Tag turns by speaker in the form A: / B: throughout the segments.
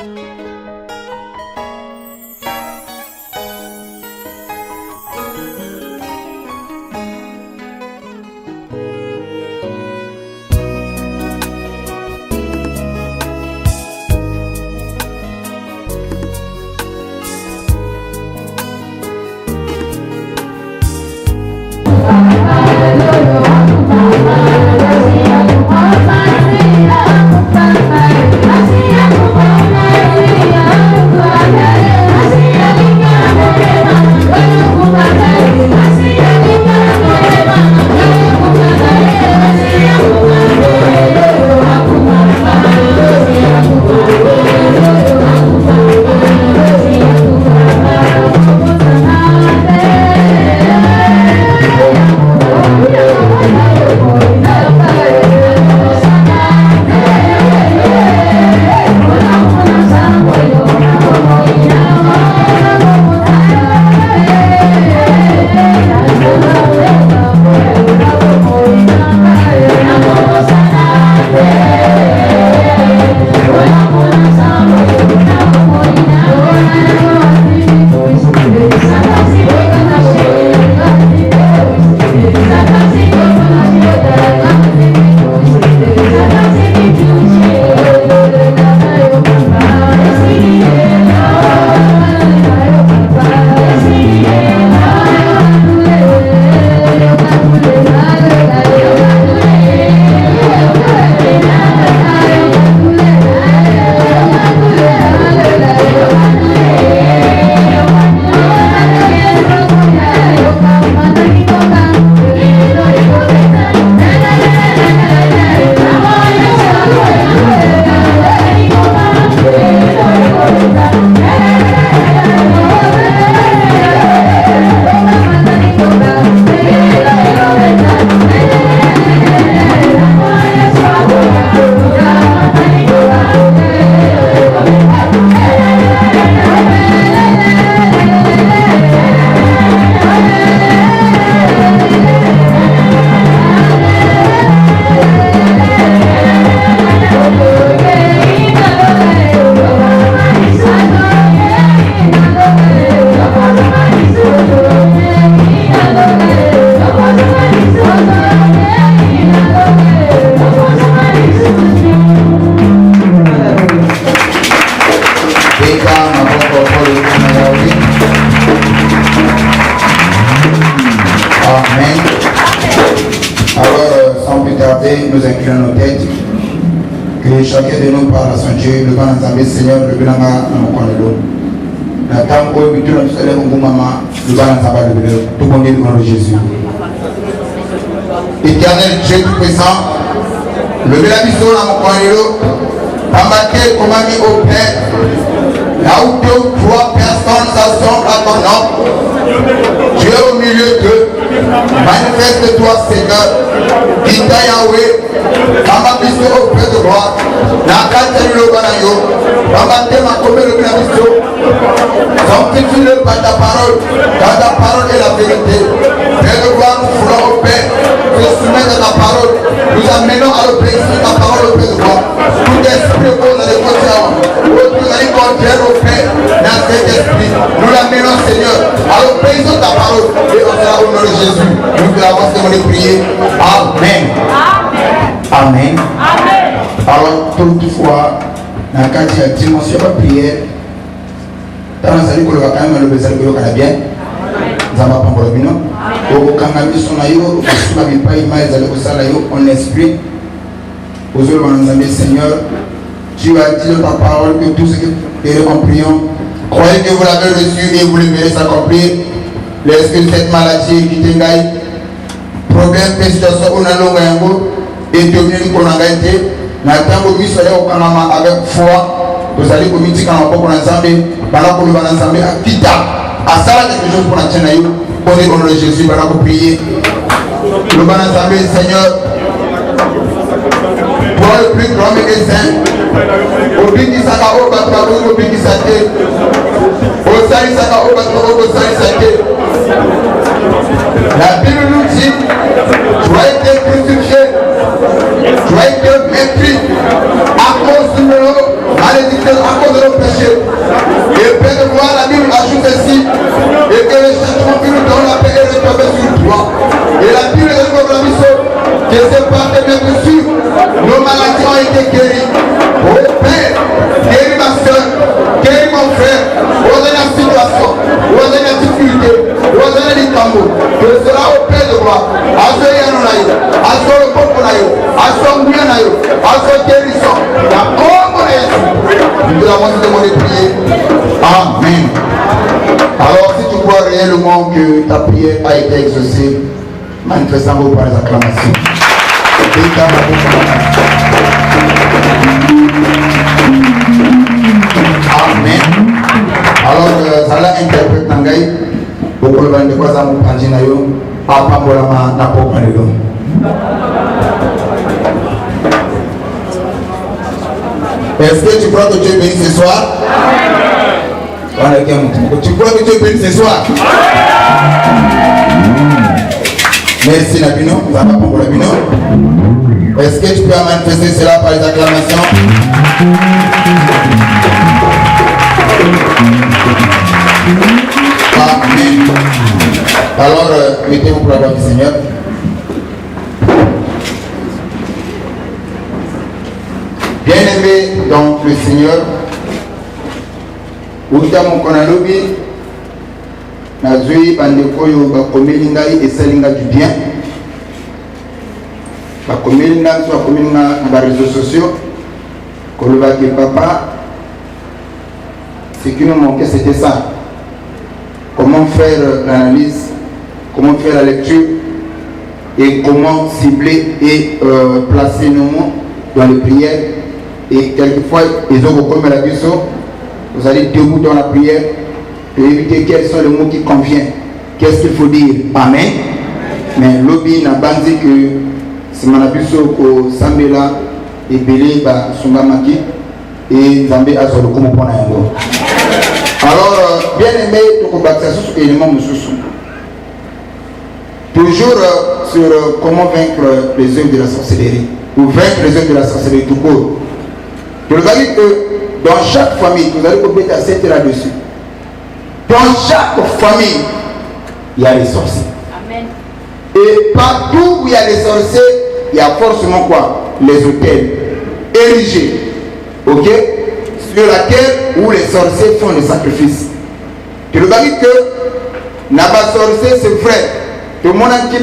A: Amen. Alors, sans plus tarder, nous inclinons nos têtes. Que chacun de nous parle à son Dieu, le grand ensemble, Seigneur, le Bilanga, nous connaissons. La tango, le Bitu, le Soleil, le Maman, le grand ensemble, tout le monde, le nom de Jésus. Éternel Dieu tout-puissant, le Bilabiso, la Mokoanelo, Pambaké, Komami au Père, là où deux, trois personnes s'assemblent à ton nom, Dieu au milieu d'eux, manifeste-toi, Seigneur, Ita Yahweh, Pambabiso auprès de moi, Nakata Lobanayo, Pambate Makome le Bilabiso, sanctifie-le par ta parole, car ta parole est la vérité. Père de gloire, nous voulons au Père, te soumettre à ta parole, nous amenons à l'obéissance ta parole auprès de toi. Tout esprit bon dans les côtés, nous allons contraire au Père, dans cet esprit. Nous l'amenons, Seigneur, à l'obéissance ta parole, et on sera au nom de Jésus. Nous te l'avons demandé de prier. Amen. Amen. Amen. Alors, toutefois, dans le cadre de la dimension de la prière, dans la salle, on va quand même le besoin de le bien. Zamba Pambolobino. Au Kangami Sonayo, au Sumabi Païma, en esprit. Aux autres, Seigneur, tu as dit dans ta parole que tout ce que nous comprions, croyez que vous l'avez reçu et vous le verrez s'accomplir. Lorsque cette maladie qui t'engaille, problème, pestation, on a l'ongango, et dominer qu'on a gagné, n'attend au mis au Kanama avec foi, vous allez au midi quand on a ensemble, pendant qu'on va ensemble à Kita, à ça quelque chose pour la chaîne, pour le nom de Jésus, pendant qu'on prie. Nous allons ensemble, Seigneur, pour le plus grand médecin, au Biki Saka, au Batrabou, au Biki Sake, au Sali Saka, au Batrabou, au Sali Sake. La Bible nous dit, tu as été crucifié, tu as été maîtris à cause de nos malédictions, à cause de nos nous avons demandé de prier. Amen. Alors, si tu crois réellement que ta prière a été exaucée, manifestez-vous par les acclamations. Amen. Alors, ça l'a interprété en gaï. Beaucoup de gens de quoi ça m'a prendre nayo. Papa bolama na papa lelo. Est-ce que tu crois que Dieu est béni ce soir? Tu crois que Dieu est béni ce soir? Merci Nabino, ça va pas pour Nabino. Est-ce que tu peux manifester cela par les acclamations? Amen. Alors, mettez-vous pour la gloire du Seigneur. Bien-aimé dans le Seigneur, Outam Konalobi, Nazui Bandekoyo Bakomelinga et Selinga du bien. Bakomelinga soit Komelinga dans les réseaux sociaux. Kolobaki Papa, ce qui nous manquait c'était ça. Comment faire l'analyse, comment faire la lecture et comment cibler et placer nos mots dans les prières. Et quelquefois, ils ont beaucoup la question. Vous allez debout dans la prière pour éviter quels sont les mots qui conviennent. Qu'est-ce qu'il faut dire? Amen. Mais l'objet n'a pas dit que c'est Manabiso ko Sambela et Belé ba Sungamaki et Zambé Azolo comme on a. Alors, bien aimé, toujours sur comment vaincre les œuvres de la sorcellerie ou vaincre les œuvres de la sorcellerie tout court. Je vous dis que dans chaque famille, vous allez compléter à cette là-dessus. Dans chaque famille, il y a des sorciers. Amen. Et partout où il y a des sorciers, il y a forcément quoi? Les hôtels érigés. Ok? Sur laquelle où les sorciers font des sacrifices. Tu le dis que Naba sorcier c'est vrai. Tout le monde qui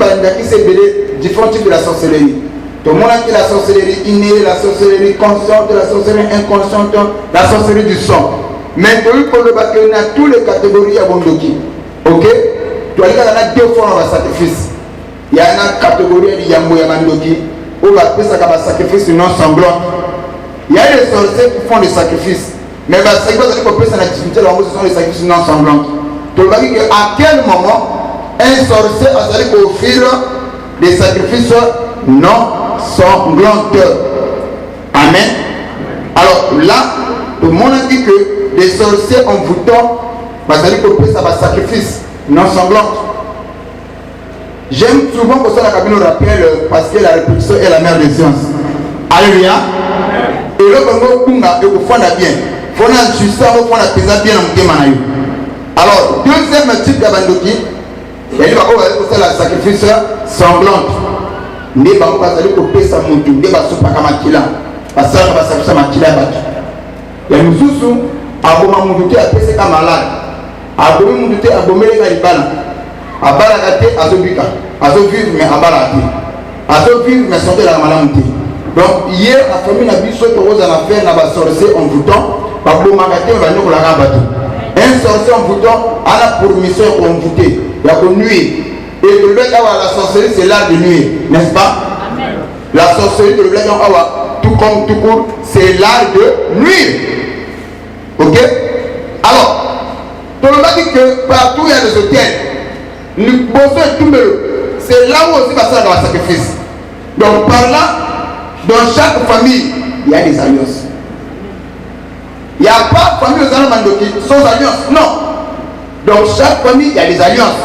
A: s'est belé différents types de la sorcellerie. Tout le monde qui la sorcellerie innée, la sorcellerie consciente, la sorcellerie inconsciente, la sorcellerie du sang. Mais tu peux le battre dans toutes les catégories à Bondoki. Ok? Tu as deux fois dans le sacrifice. Il y a une catégorie de Yambo Yamandoki où on va faire un sacrifice non sanglant. Il y a des sorciers qui font des sacrifices. Mais les sacrifices qu'on peut faire activité, ce sont des sacrifices non sanglants. Tu vas dire qu'à quel moment un sorcier a allé offrir des sacrifices non sanglants. Amen. Alors là, tout le monde a dit que des sorciers envoûtants, va aller qu'on peut faire un sacrifice non sanglant. J'aime souvent que ça la cabine nous rappelle parce que la réproduction est la mère des sciences. Alléluia. Et le Congo Kunga et au fond bien. Il faut que nous fassions bien en Kémanaï. Alors, deuxième type d'Abandoki, il y a un sacrifice sanglant. Nous avons fait sa moutou, nous avons fait Kamakila. Parce que nous avons fait Makila. Il y a nous sous, Aboma Moutou a fait sa malade. Aboma Moutou a bombé les Ibala. Abala gâté, Azobika. Azovivre, mais Abala gâté. Azovivre, mais santé la maladie. Donc hier, la famille n'a vu ce que vous avez fait dans la sorcier en voûtant, par le magasin, on va nous la rabattre. Un sorcier en voûtant a pour mission en voûter, il y a pour nuire. Et le bled la sorcellerie, c'est l'art de nuire, n'est-ce pas? Amen. La sorcellerie de bled tout comme tout court, c'est l'art de nuire. Ok? Alors, tout le monde dit que partout il y a des hôtels. Nous bossons tout le. C'est là où aussi va ça dans le sacrifice. Donc par là, dans chaque famille, il y a des alliances. Il n'y a pas de famille sans alliance. Non. Dans chaque famille, il y a des alliances.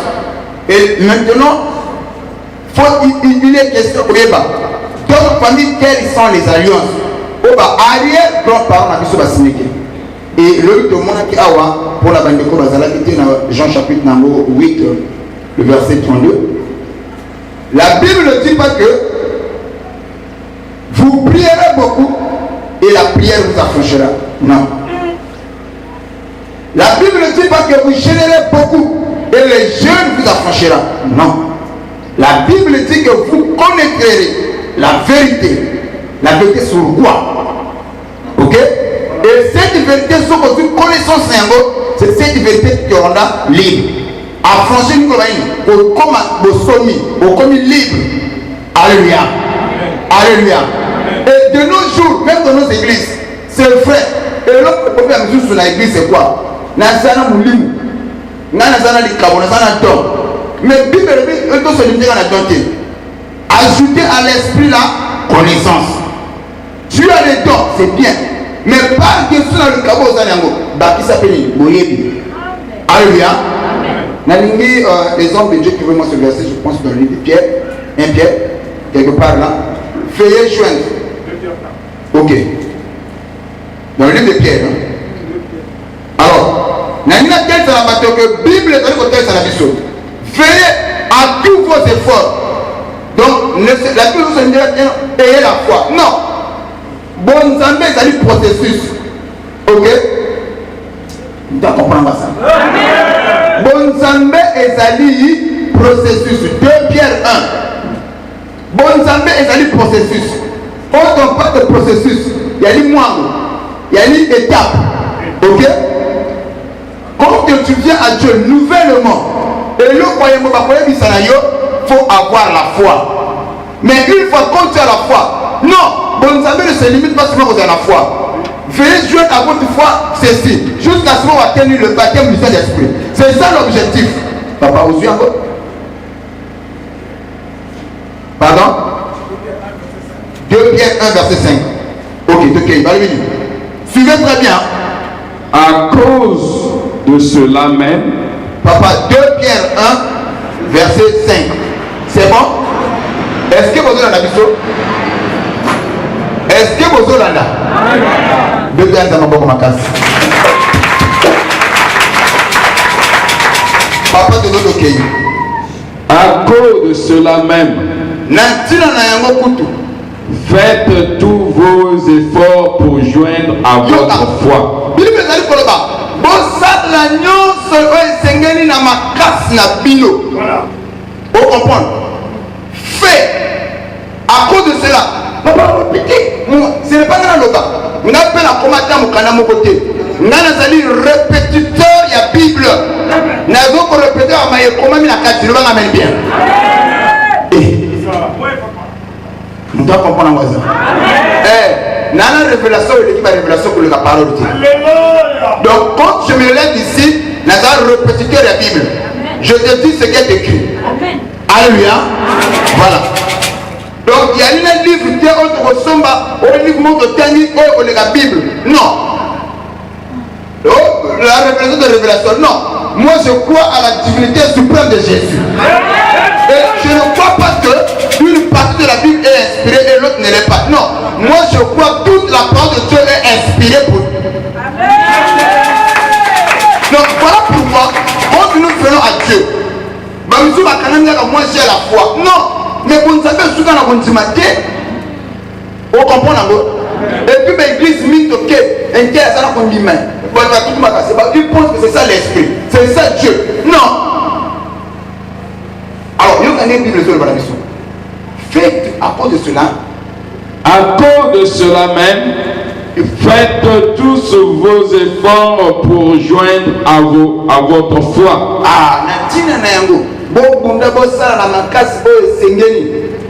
A: Et maintenant, il est question de dans notre famille, quelles sont les alliances? Arrière, grand-parent, et le monde qui a pour la bande de Kobazala qui était dans Jean chapitre 8, le verset 32. La Bible ne dit pas que vous prierez beaucoup et la prière vous affranchira. Non. La Bible ne dit pas que vous gênerez beaucoup et les jeûnes vous affranchira. Non. La Bible dit que vous connaîtrez la vérité sur quoi. Ok? Et cette vérité, c'est une connaissance, c'est cette vérité qui rend libre. Affranchir nous comme bosomi, comme libre. Alléluia. Alléluia. Et de nos jours, même dans nos églises, c'est vrai. Et l'autre problème sur l'église, c'est quoi? Nazana moulimou, nazana likabo, nazana don. Mais Bible, il faut se limiter à la donté. Ajouter à l'esprit la connaissance. Tu as les dons, c'est bien. Mais pas que sur le cabo aux animaux. Bah, qui s'appelle Boyebi. Alléluia. Nalingi, les hommes de Dieu qui veulent moi ce verset, je pense dans le livre de Pierre, un Pierre, quelque part là. Feuillet joindre. Ok. Dans le livre de Pierre. Hein? Alors, Nanina tel ça la bateau que Bible est dans le côté ça la mission. Veillez à tous vos efforts. Donc, la Bible vous dit ayez la foi. Non. Bon Zambé, c'est un processus. Ok? Vous doit comprendre ça. Bon Zambé est un processus. 2 Pierre 1. Bon Zambé est un processus. Quand on parle de processus, il y a des mois, il y a des étapes. Ok? Quand tu viens à Dieu nouvellement, et le croyant, il faut avoir la foi. Mais une fois qu'on tu as la foi, non, bon Zambé ne se limite pas seulement à la foi. Veuillez jouer à votre foi, ceci, jusqu'à ce moment où on atteigne le baptême du Saint-Esprit. C'est ça l'objectif. Papa, vous suivez encore? Pardon? 2 Pierre 1, verset 5. Ok, ok, allez, suivez très bien.
B: À cause de cela même.
A: Papa, 2 Pierre 1, verset 5. C'est bon? Est-ce que vous avez la mission? Est-ce que vous avez la 2 Pierre 1, ça m'a beaucoup ma casse. Papa, tu dois ok.
B: À cause de cela même.
A: Nantina na yango kutu.
B: Faites tous vos efforts pour joindre à votre foi.
A: Bible ezali koloba bosala nyonso oyo esengeli na makasi na bino. Vous comprenez? Fait à cause de cela. Papa, ce n'est pas dans le loba. On appelle la combattant au canal mokoté. On a dit répétiteur il y a Bible. Nazo ko répéter à maye comment mi na kati le va amène bien. Nous devons comprendre ça. Eh, nana révélation il y a révélation pour la parole de Dieu. Donc quand je me lève ici, naza répétiteur la Bible. Je te dis ce qui est écrit. Alléluia. Voilà. Donc il y a un livre qui est autre somba, un livre montre tennis ou la Bible. Non. La révélation de révélation. Non. Moi je crois à la divinité suprême de Jésus. Et je ne crois pas que une partie de la Bible est inspirée et l'autre ne l'est pas. Non. Moi je crois que toute la parole de Dieu est inspirée pour nous. Donc voilà pourquoi quand nous venons à Dieu, moi j'ai la foi. Non. Mais vous savez ce qu'on a dit. Vous comprenez? Et puis l'église mine de quai. Un quai ça n'a pas dit main. Il pense que c'est ça l'esprit. C'est ça Dieu. Non. Alors, il y a une Bible sur la mission. Faites à cause de cela.
B: À cause de cela même, faites tous vos efforts pour joindre à votre foi.
A: Ah, Natina Nayango. Bon, bunda bossa la makasi o sengeni.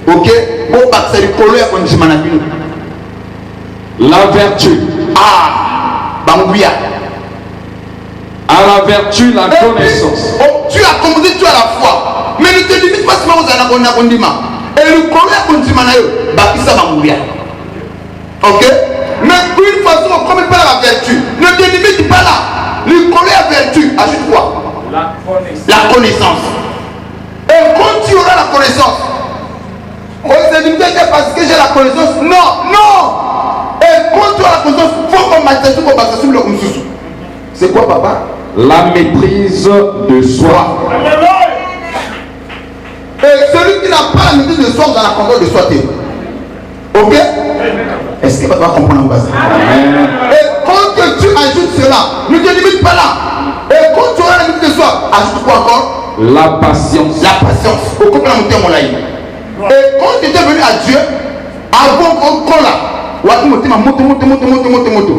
A: Ok? Bon, baksari kolo ya konjima na bino.
B: La vertu.
A: Ah, bambouya.
B: À la vertu, la connaissance.
A: Oh, tu as commandé, tu as la foi. Mais ne te limite pas seulement aux anakondima. Et le kolo ya konjima na yo, bakisa bambouya. Ok? Mais une façon, comme il parle la vertu, ne te limite pas là. Le kolo ya vertu, ajoute quoi? La connaissance. Et quand tu auras la connaissance, on se dit parce que j'ai la connaissance. Non, non. Et quand tu as la connaissance, il faut qu'on m'atteste pour passer sur le Moussou. C'est quoi, papa?
B: La maîtrise de soi.
A: Et celui qui n'a pas la maîtrise de soi, dans la contrôle de soi. Ok? Est-ce que papa comprend en bas? Et quand tu ajoutes cela, ne te limite pas là. Et quand tu auras la maîtrise de soi, ajoute quoi encore?
B: La patience.
A: La patience. Au couple à monter mon laïc. Et quand tu es venu à Dieu, avant qu'on là, moto.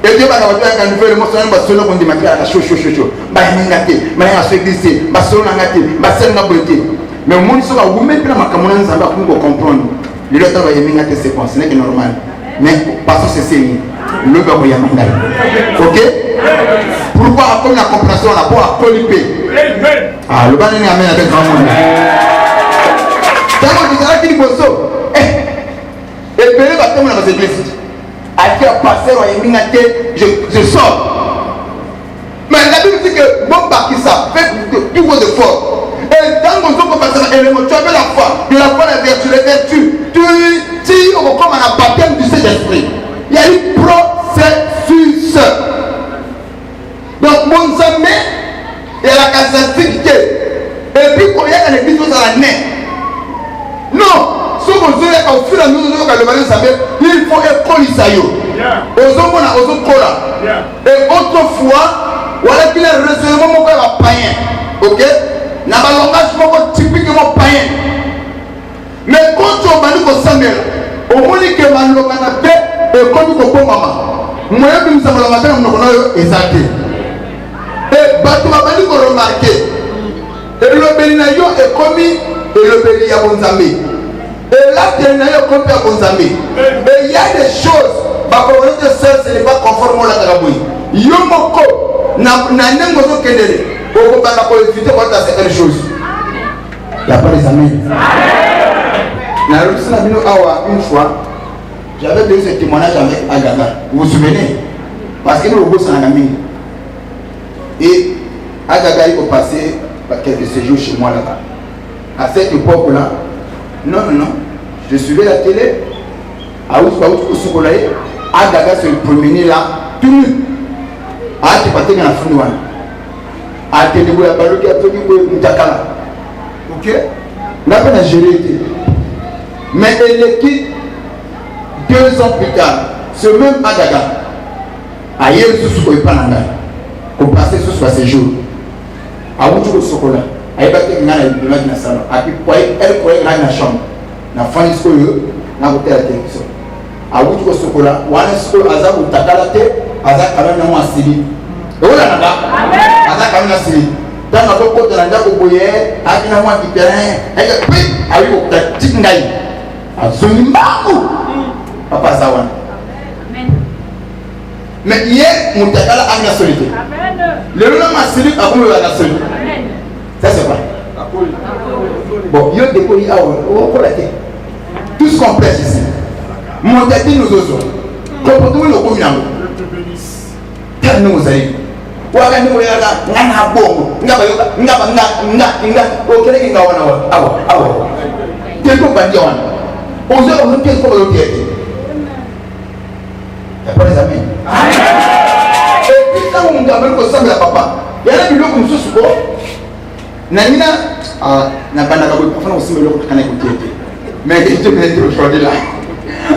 A: Et Dieu va nous faire un nouvel émotion, parce que nous avons dit que nous avons chaud. Nous avons église, nous avons mais au monde, nous avons même pas comprendre. Le temps va y avoir une séquence, ce n'est pas normal. Mais parce que c'est le gars qui a ok? Pourquoi comme la compréhension, on n'a pas à colliper? Ah, le ban est amène avec grand monde. Quand on dit ça, il dit et puis le bâtiment dans les églises. À qui a passé, je sors. Mais la Bible dit que bon Bakissa fait tout vos efforts. Et dans mon temps, tu avais la foi, de la foi, la vertu, les vertus. Tu comme un baptême du Saint-Esprit. Il y a eu processus. Donc, mon ami, il y a la cassacité. Et puis, quand il y a l'église, vous allez naître. Non, ce que vous avez au fur et à mesure que le malin savait, il faut école Isaïo. Aux hommes, aux autres colas. Et autrefois, voilà qu'il est raisonnement mon père païen. Ok? N'a pas langage typiquement païen. Mais quand tu as dit que Samuel, au moins que Malou a fait, et comme tu as maman, moi je me suis dit exacté. Et Batou a dit que remarqué. Et le Béninayo est commis et le Bénia Bonzamé. Et là, tu es comme Père Bonzamé. Mais il y a des choses, ma communauté seule, ce n'est pas conforme à la Garaboui. Yomoko, n'a pas de Kendele. On va pas éviter certaines choses. Il n'y a pas les amis. Une fois, j'avais donné ce témoignage avec Agaga. Vous vous souvenez? Parce que nous avons bossé en Agamine. Et Agaga, il faut passer quelques séjours chez moi là-bas. À cette époque-là, non, je suivais la télé. Agaga se promenait là, tout nu. Tu partais dans la foule. A télé, il y a pas de qui a fait du Moutakala. Ok? N'a pas géré. Mais elle quitte 2 ans plus tard. Ce même Agaga. Ailleurs, ce soit pas là. Pour passer ce soit ces jours. A où tu veux chocolat? Aïe, bah, tu as une salon. A puis, elle croyait dans la chambre. Na fin ce que na côté la télévision. A où tu veux chocolat? Ou un ce que Azar ou Takala te, Azar quand même non assis. Et voilà là-bas. Azar quand même assis. Dans notre côté, on a déjà oublié, à qui n'a moins de terrain, et puis, à lui, on a dit que à Zunimbamu, Papa Zawan. Mais hier, mon takala a une solité. Le nom a celui à vous la solité. Ça c'est quoi? Bon, il y a des pays à où tout ce qu'on pêche ici. Mon tati nous osons. Comportons le communal. Quel nous allez? Waga ni moyaga ngana bongo nga okele kinga wana awa teko bandia wana ozo on peut ko lo tiete ya pas les amis et puis quand on a ko samba papa yana biloko mususu ko na nina na bana ka bo fana osimbe loko kana ko tiete mais que je vais te choisir là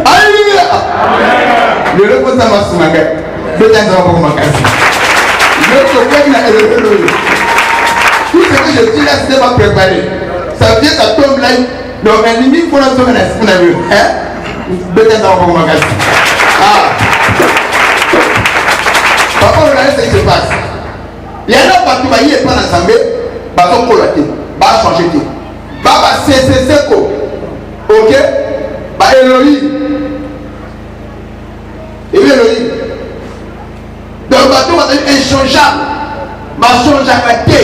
A: alléluia le loko ça m'a soumanga peut-être ça va pas makasi. Tout ce que je dis là, c'est pas préparé. Ça vient, ça tombe là. Donc, un limite pour la semaine, est-ce qu'on a vu? Peut-être dans mon magasin. Papa, vous regardez ce qui se passe. Il y en a partout, il n'y a pas d'ensemble. Bateau colaté, va changer. Va c'est quoi? Ok? Va Elohim. Et bien Elohim. Donc, le bateau va être inchangeable. Va changer à côté.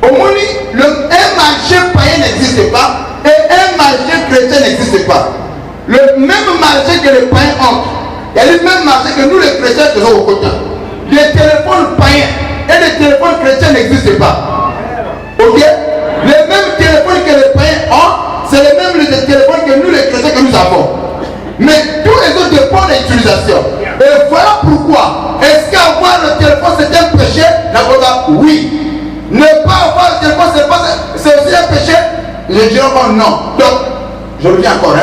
A: Au moins, un marché païen n'existe pas et un marché chrétien n'existe pas. Le même marché que les païens ont, il y a le même marché que nous les chrétiens faisons au quotidien. Les téléphones païens et les téléphones chrétiens n'existent pas. Ok? Les mêmes téléphones que les païens ont, c'est les mêmes téléphones que nous les chrétiens que nous avons. Mais tous les autres dépendent de l'utilisation. Et voilà pourquoi. Est-ce qu'avoir le téléphone c'est un péché? Oui. Ne pas avoir le téléphone c'est aussi un péché? Je dirais encore non. Donc, je reviens encore.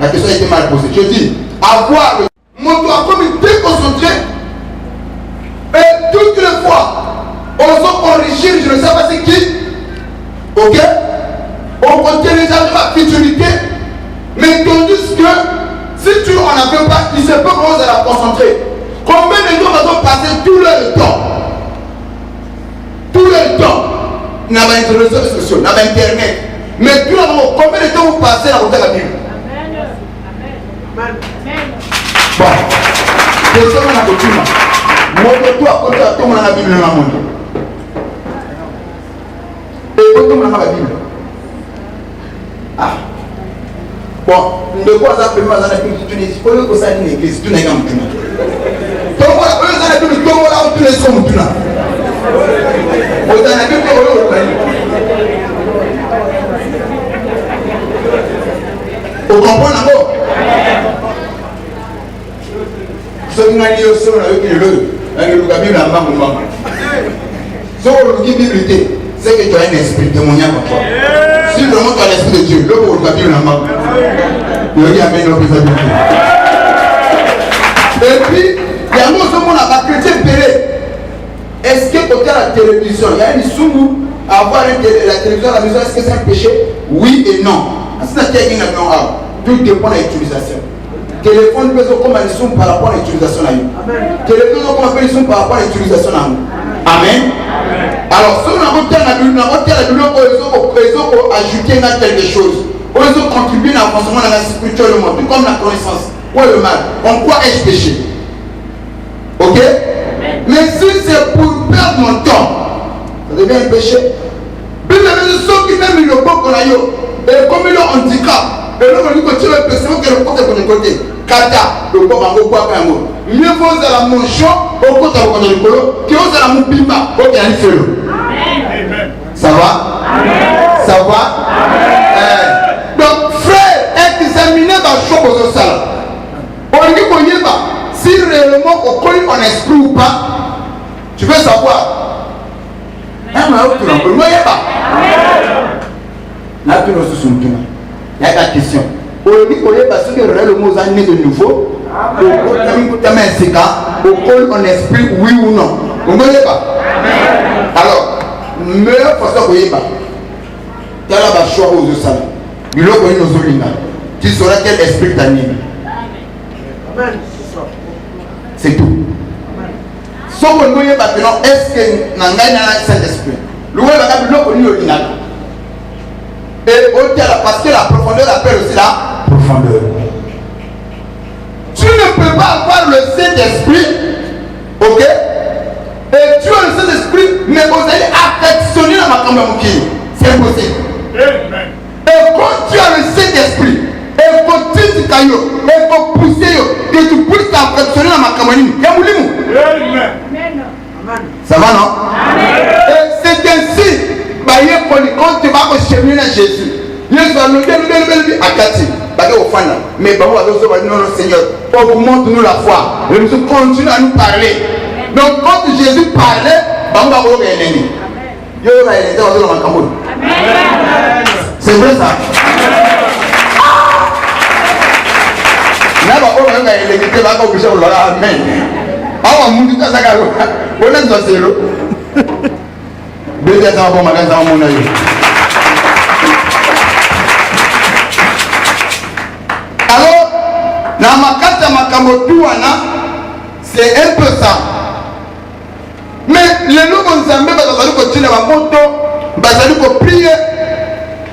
A: La question a été mal posée. Je dis, avoir le mon doigt comme il déconcentré. Et toutes les fois, on s'enrichit, je ne sais pas c'est qui. Ok? On continue les ma futurité. Mais tandis que si tu n'en avais pas, il se peut qu'on ait la concentration. montrer. Combien de gens vont passer tout leur temps? Tout leur temps. Dans les réseaux sociaux, dans Internet. Mais tout le monde, combien de temps vous passez à côté de la Bible? Amen. Bon. Question à la coutume. Montre-toi à côté de toi, la Bible dans le monde. Et quand on a la Bible. Ah. Bon, de quoi ça peut me faire tu dis, pour que ça ait une église, tu n'es pas un tuna. Donc voilà, eux, ça n'a plus de temps, voilà, tous les sommes tuna. Vous avez vu que vous comprenez encore? Ceux qui ont dit aussi, on a eu que le Bible a marqué. Ce que le Bible était, c'est que tu as un esprit témoignant pour toi. Si vraiment tu as l'esprit de Dieu, le Bible a marqué. Il y a un autre. Et puis, il y a un autre chrétien péré. Est-ce que côté la télévision, il y a une soumou à voir la télévision à la maison, est-ce que c'est un péché? Oui et non. Tout dépend de l'utilisation. Téléphone peut être comme un soum par rapport à l'utilisation. Télévision comme un soum par rapport à l'utilisation. Amen. Alors, si on a voté la Bible, on a ajouté quelque chose. On a contribué à l'avancement de la spirituelle monde, tout comme la connaissance. Ou le mal. En quoi ai-je péché? Ok? Mais si c'est pour perdre mon temps, ça devient un péché. Puis les ceux qui même le bon qu'on a eu, et comme ils ont handicap, et là on dit que tu es personne qui est le côté de ton côté. Kata, le bon bango quoi qu'un mot. Mieux vaut à la mon champ, au côté de ton colo, que vous à la mon bimba, au côté de l'ifélo. Ça va? Ça va? Donc frère, examinez ma chambre aux salles. On dit qu'on y est pas. Si réellement on connaît en esprit ou pas, tu veux savoir. Il y a la question. On dit qu'on est parce que réellement on a né de nouveau. On connaît en esprit, oui ou non. On ne connaît pas. Alors, meilleure façon qu'on y est pas. Tu as la choix aux yeux salés. Tu sauras quel esprit t'anime. C'est tout. Si on ne connaît pas, est-ce que n'a un Saint-Esprit? Et parce que la profondeur appelle aussi la profondeur. Tu ne peux pas avoir le Saint-Esprit, ok? Et tu as le Saint-Esprit, mais vous allez affectionner la makamamouki. C'est impossible. Et quand tu as le Saint-Esprit, il faut tirer du caillou, il faut pousser, que tu puisses t'affectionner la makamamouki. Ça va, non? Et c'est ainsi, quand tu vas cheminer Jésus, Jésus va nous dire, mais non, Seigneur, augmente-nous la foi. Et nous continuons à nous parler. Donc, quand Jésus parlait, c'est vrai ça. Amen. Awa mundu ta saka ro. Bona nzoselo. Bete ta bo magaza mona yo. Alors, na makata makambo tuana, c'est un peu ça. Mais les nouveaux nzambe bazali ko tina ba moto, bazali ko prier.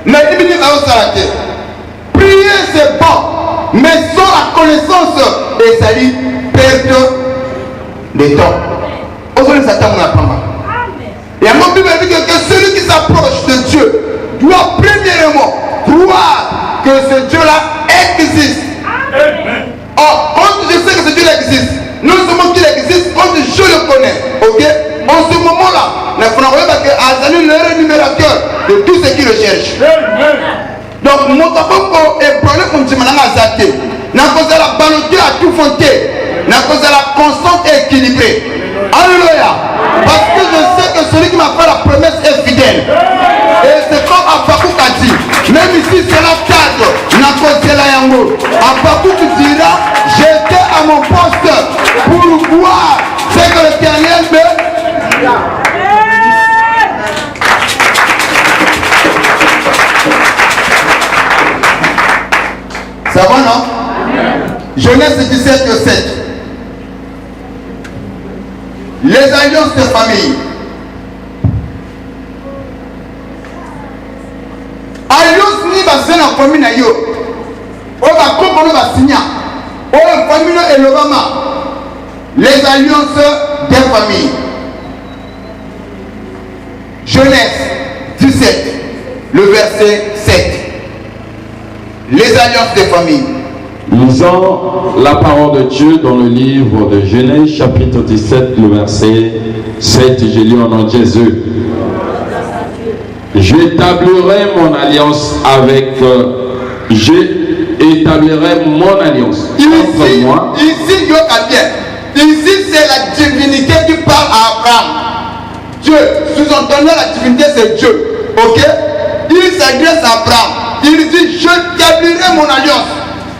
A: Na ibini ba osarate. Prier c'est bon, mais sans la connaissance et ça dit perdre des temps. Aujourd'hui, Satan n'a pas mal. Et à mon Bible dit que celui qui s'approche de Dieu doit premièrement croire que ce Dieu-là existe. Or, quand je sais que ce Dieu existe, non seulement qu'il existe, quand je le connais, ok? En ce moment-là, il faut que Azali le rémunérateur de tout ce qui le cherche. Donc, mon tabou est problème comme tu m'as dit. N'a pas la baloté à tout fonter. N'a pas la constante et équilibrée. Alléluia. Parce que je sais que celui qui m'a fait la promesse est fidèle. Et c'est comme Abakouk a dit. Même ici c'est la cadre. N'a pas la yango. Abakouk dira, j'étais à mon poste pour voir ce que l'Éternel me... Ça va, non? Genèse 17, 7. Les alliances de famille. Alliance ni basé na famille na yo. O ba koko no ba signa. O famille no elobama. Les alliances des familles. Genèse 17, le verset 7. Les alliances des familles.
B: Lisons la parole de Dieu dans le livre de Genèse, chapitre 17, le verset 7. Je lis au nom de Jésus. J'établirai mon alliance avec j'établirai mon alliance entre moi.
A: Ici, Dieu a bien. Ici, c'est la divinité qui parle à Abraham. Dieu, sous-entendant la divinité, c'est Dieu. Ok? Il s'adresse à Abraham. Il dit, je t'établirai mon alliance.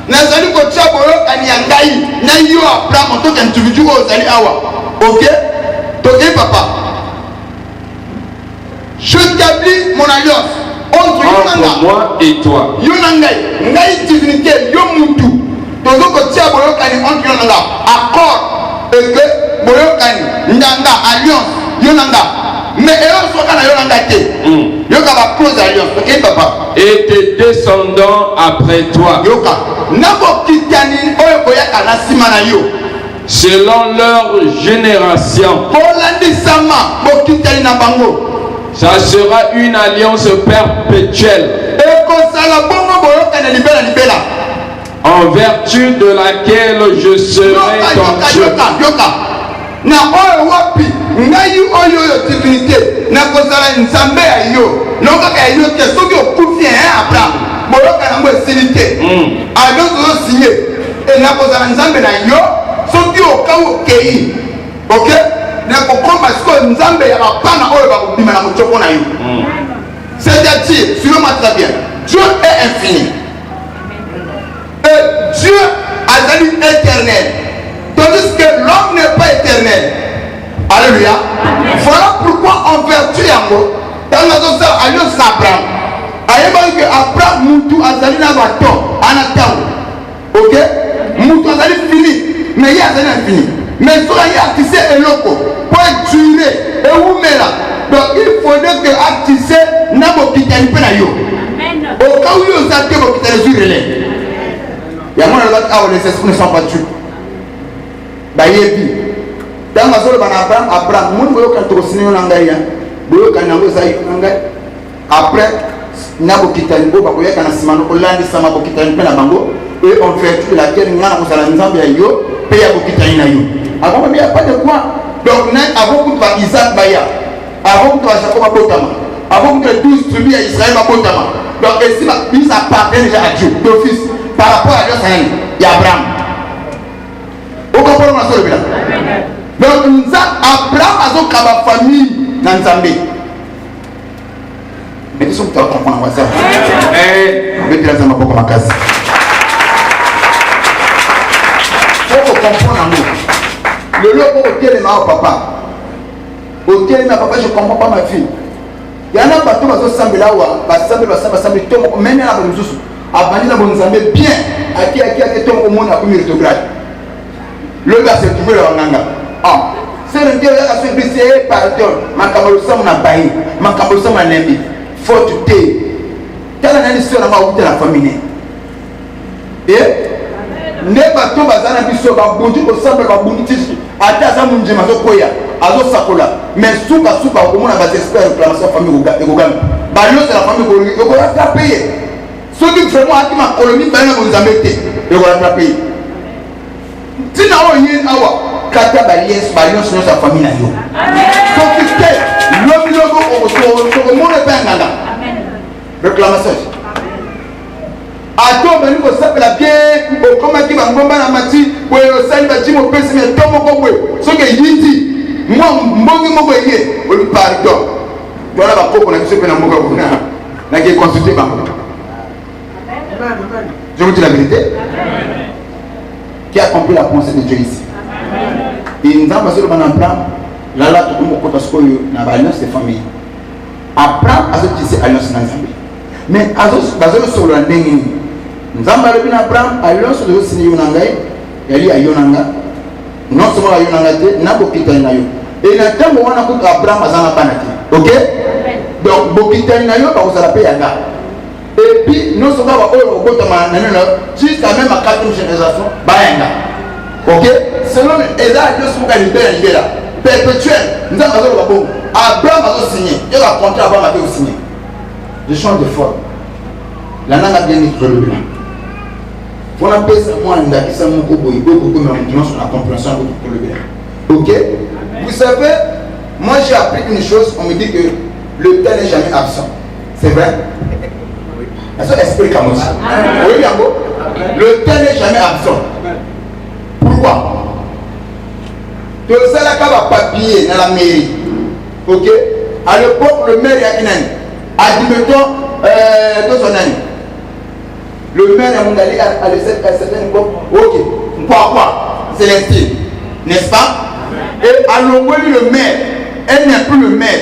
A: Nazali ko tchabolo kanyangai na yo Abraham en tant qu'individu ozali awa. Ok? Ok papa. Je t'établis mon alliance entre
B: moi et toi.
A: Yo nangai, ngai divinité yo mutu. Tozo ko tchabolo kani entre yo nanga. Accord et que boyo kani ndanga alliance yo nanga. Mais eux sont quand ils ont engagé. Ils ont close alliance. Ok papa.
B: Et tes descendants après toi. Selon leur génération. Ça sera une alliance perpétuelle. En vertu de laquelle je serai ton Dieu.
A: Na oyo wapi ngai oyo divinité na kozala nzambe ya yo noka ka yo ke soki okufi Abraham boyoka na ngwe silite ado zo signé et na kozala nzambe na yo soki okawo kei. OK na kokoma siko nzambe ya bapana oyo bakobima na mochoko na yo. C'est-à-dire sur le très bien, Dieu est infini et Dieu a été éternel. Tandis que l'homme n'est pas éternel. Alléluia. Voilà pourquoi en vertu yango dans la zone alliance Abraham. Aïe que Abraham mutu azali na bato anatang. OK? Mutu azali fini, mais il y a infini. Mais cela y a tissé eloko pour durer et oumela. Donc il faudrait que atissé na bokitani pe na yo. Amen. Au cas où yo zate bokitani zurele. Ya mona la ka les esprits ne sont pas tués. Bayebi dans ma zone Abraham mon boyo kan to sinyo nangaya boyo kan nango sai nangay après nabo kitani bo ba koyaka na simano olandi sama bo kitani pe na bango et on fait tout la terre ngana ko sala nzambe ya yo pe ya bo kitani na yo avant mais pas de quoi donc avant que va Isaac baya avant que Jacob abotama avant que 12 tribus à Israël abotama donc ici il s'appartient déjà à Dieu d'office par rapport à Dieu Abraham. Donc Abraham a son famille dans Nzambé. Mais ils sont tous en train de faire. Il faut comprendre. Le lot au téléma au papa. Au téléma papa, je ne comprends pas ma fille. Il y en a pas tout qui sont là où même la bonne chose. Abandonner la bonne Nzambé bien. À qui tombe au monde à une méritocrate. Le gars s'est trouvé là en Nanga. Ah, c'est le Dieu qui a fait blesser, pardon. Ma camarade n'a pas eu. Ma camarade n'a pas eu. Faut te taire. Quelle est l'histoire de la famille? Et ne pas tout bazana biso ba bondu ko samba ba bondu tisu. Ata za munje mazo koya. Azo sakola. Mais souka au monde a des espoirs de la famille au Gam. Ba yo c'est la famille ko la payer. Ceux qui vraiment a ma colonie ba na vous embêter. Et voilà la payer. Tina o yin awa kata balien sur sa famille na yo. Sophistiqué, l'homme logo au monde est pas ngala. Réclamation. Ato bani ko sapela bien o koma ki ba ngomba na mati we o sali ba jimo pesi me tomo ko we so ke yindi mo mbongi mo ko ye o pardon. Dola ba koko na biso pe na mo ko na ke consulter ba. Je vous dis la vérité. Qui a compris la pensée de Dieu ici. Et nous avons passé le bon Abraham. Là, tout le monde parce que nous avons alliance de famille. Abraham a tissé alliance dans Zambie. Mais Azos sur le Ndengini. Nous avons parlé d'Abraham, alliance de Sini Yonanga, Yali à Yonanga. Non seulement à Yonanga, n'a pas quitté Nayo. Et na temps on a coûté Abraham azana banati. OK? Donc bokitani na yo ba uzala pe yanga. Et puis non seulement ba oyo botama na jusqu'à même à 4e génération ba yanga. OK? Selon Eza Dieu son libéra perpétuel. Nous avons ba bon. Abraham a signé. Il a contrat Abraham a signé. Je change de forme. La langue a bien écrit. On appelle ça moi un qui s'est mon cobo, il beaucoup maintenant sur la compréhension de le bien. OK? Vous savez, moi j'ai appris une chose, on me dit que le temps n'est jamais absent. C'est vrai? Ça explique à moi. Oui, bien beau. Le temps n'est jamais absent. Pourquoi? Tu sais là qu'il y a un papier dans la mairie. OK? À l'époque, le maire, il y a une année. Admettons, deux son année. Le maire a mondialisé à certaines époques. Ok, quoi? C'est l'instyle, n'est-ce pas? Et à Longoli, le maire, elle n'est plus le maire.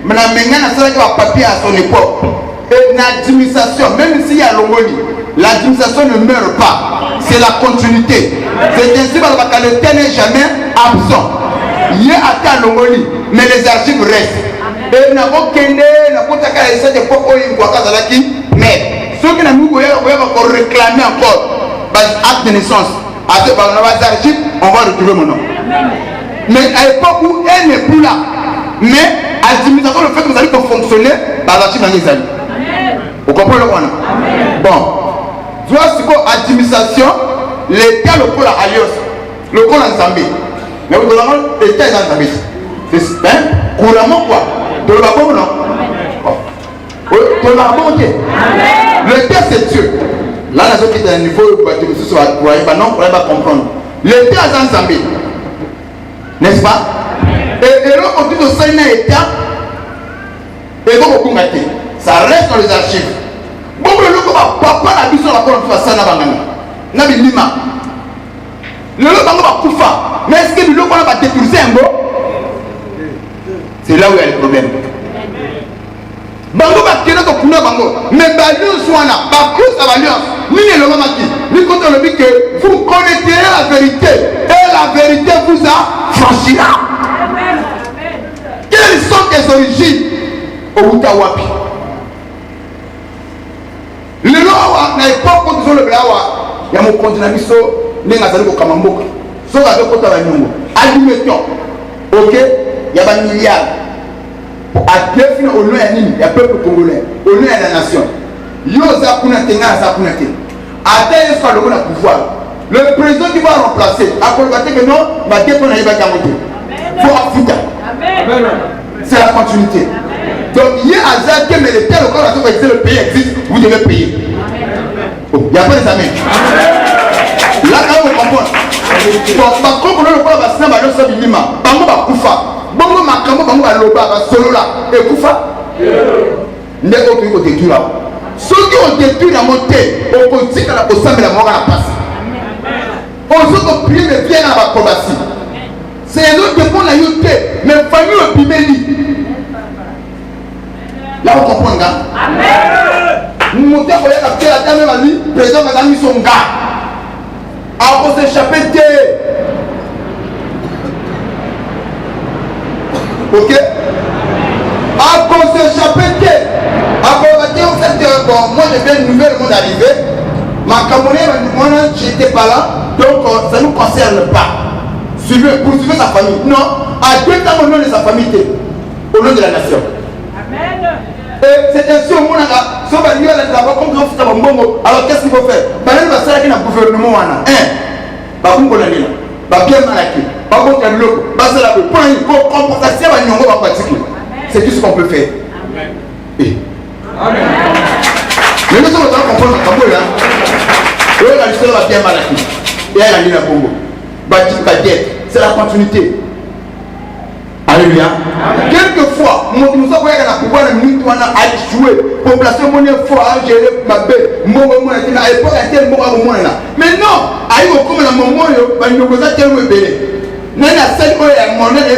A: Mais la maintenant, il y a un papier à son époque. Et l'administration, même s'il y a Longoli, l'administration ne meurt pas. C'est la continuité. C'est ainsi que le temps n'est jamais absent. Il y a à Longoli, mais les archives restent. Et n'a aucun cette époque où il y a mais ceux qui n'ont pas réclamé encore acte de naissance, à ce archives, on va retrouver mon nom. Mais à l'époque où elle n'est plus là, mais l'administration, le fait que vous allez fonctionner, l'archive dans les années. Vous comprenez le point? Bon, tu vois ce que l'administration, l'État le pôle à Alliance, le pôle en Zambie. Mais vous avez l'État est en Zambie. C'est couramment quoi? De le bon non? De le bon ok. Le Dieu c'est Dieu. Là, la chose qui est à un niveau où tu vas comprendre. Le Dieu est en Zambie. N'est-ce pas? Et là, on dit que ça n'est pas État. Et donc, on peut ça reste dans les archives. Bon, le loco va pas la vision de la colonne de ça n'a pas n'a pas lima. Le loco va poufa. Mais est-ce que le loco va détruire un mot? C'est là où il y a le problème. Bango va tirer ton couleur bango. Mais l'alliance soit là, par cause de l'alliance. Ni le moment qui, ni quand on dit que vous connaîtrez la vérité et la vérité vous a franchira. Quelles sont tes origines au Utawapi? Le loi n'a pas condition le blawa. Il y a mon continent miso, n'est-ce pas au Kamamboka. Sauf avec côté de nous. Admettons, ok, il y a un milliard. À définir au nom du peuple congolais, au nom de la nation. Yosa Kunate, Nasa Kunate. À tel soit le pouvoir. Le président qui va remplacer, à Kolbate que non, va défendre les bagamoto. Pour Africa. C'est la continuité. Donc, il y a un zèle, mais le tel corps, le pays existe, vous devez payer. Il n'y a pas de amis. Là, quand vous comprenez. Donc, par contre, le corps va se faire dans le lima. Bango va koufa. Bango makambo bango va loba va solo là. Et koufa. N'est pas que vous détruisez là. Ceux qui ont détruit la montée, on peut dire que la possession de la mort à la passe. On se peut prier mais bien à la probation. C'est un autre dépôt la youte, mais famille au bimeli. Là vous comprenez, gars? Amen. Nous montons pour la dame ma vie, président a mis son gars. Alors on s'échappe de. Ok? Alors on s'échappe de. Alors en fait, bon, moi je viens de nouvelle monde arrivé. Ma Camerounais, moi j'étais pas là, donc ça ne nous concerne pas. Poursuivez sa famille. Non, à deux temps au nom de sa famille, au nom de la nation. Amen. Et c'est ainsi au monde, sauf à lui, alors qu'est-ce qu'il faut faire? Il va s'arrêter dans le gouvernement. C'est tout ce qu'on peut faire. Amen. Mais nous sommes en train de comprendre le Cameroun. La histoire va bien mal acquis. Et elle a mis la Congo. C'est la continuité. Alléluia. Quelquefois, nous avons pouvoir de minute à jouer. Population monnaie fort à gérer ma belle. À l'époque, elle était mort à moment là. Mais non, à une comme la moment, il nous a tellement belé. Nana celle où elle a monnaie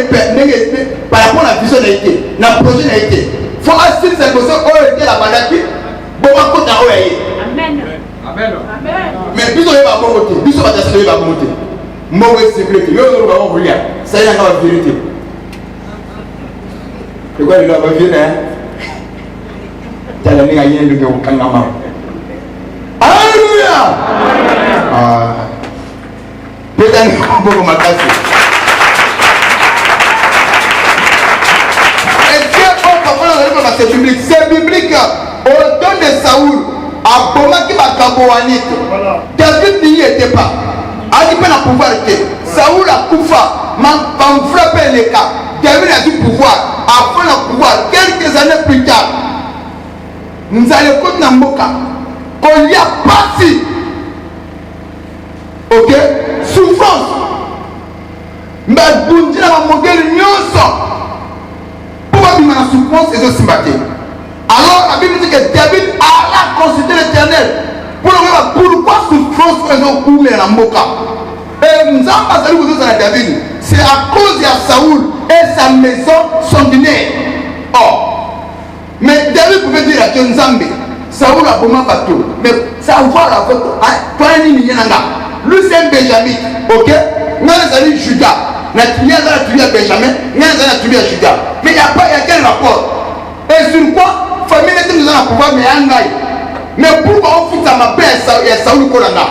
A: par rapport à la vision n'a été, la projet n'a été. Faut assister cette personne où était la balaki. Bon, à côté à Amen. Amen. Mais puis on va monter. Puis on va monter. Mauvais sécurité. Yo, nous allons vous lire. Ça y est, la vérité. de quoi il a revu, hein? Alléluia. C'est biblique. C'est biblique. Au temps de Saoul, à Bomaki Bakaboanite, David n'y était pas. A dit pas le pouvoir. Saoul a Koufa, m'a frappé les cas. David a du pouvoir. Après le pouvoir, quelques années plus tard, nous allons côté Namboka. On y a parti. Ok? Souffrance. Mais Boundina va monter l'union. Pourquoi il m'a souffrance et aussi battu? Alors la Bible dit que David a consulté l'Éternel. Pourquoi souffrance et aussi mais la moka? Et nous avons pas salué vous à David. C'est à cause de Saoul et sa maison sont dînés. Oh. Mais David pouvait dire à Dieu Nzambe, Saoul a vraiment bateau. Mais ça voit la photo. Toi, lui c'est un Benjamin. Ok? Nous allons Judas. Nous allons tuer Benjamin. Nous allons tuer Judas. Mais il n'y a quel rapport? Et sur quoi? Famille n'est pas dans pouvoir, mais un gars. Mais pourquoi on fout ça ma paix et Saoul Kolana?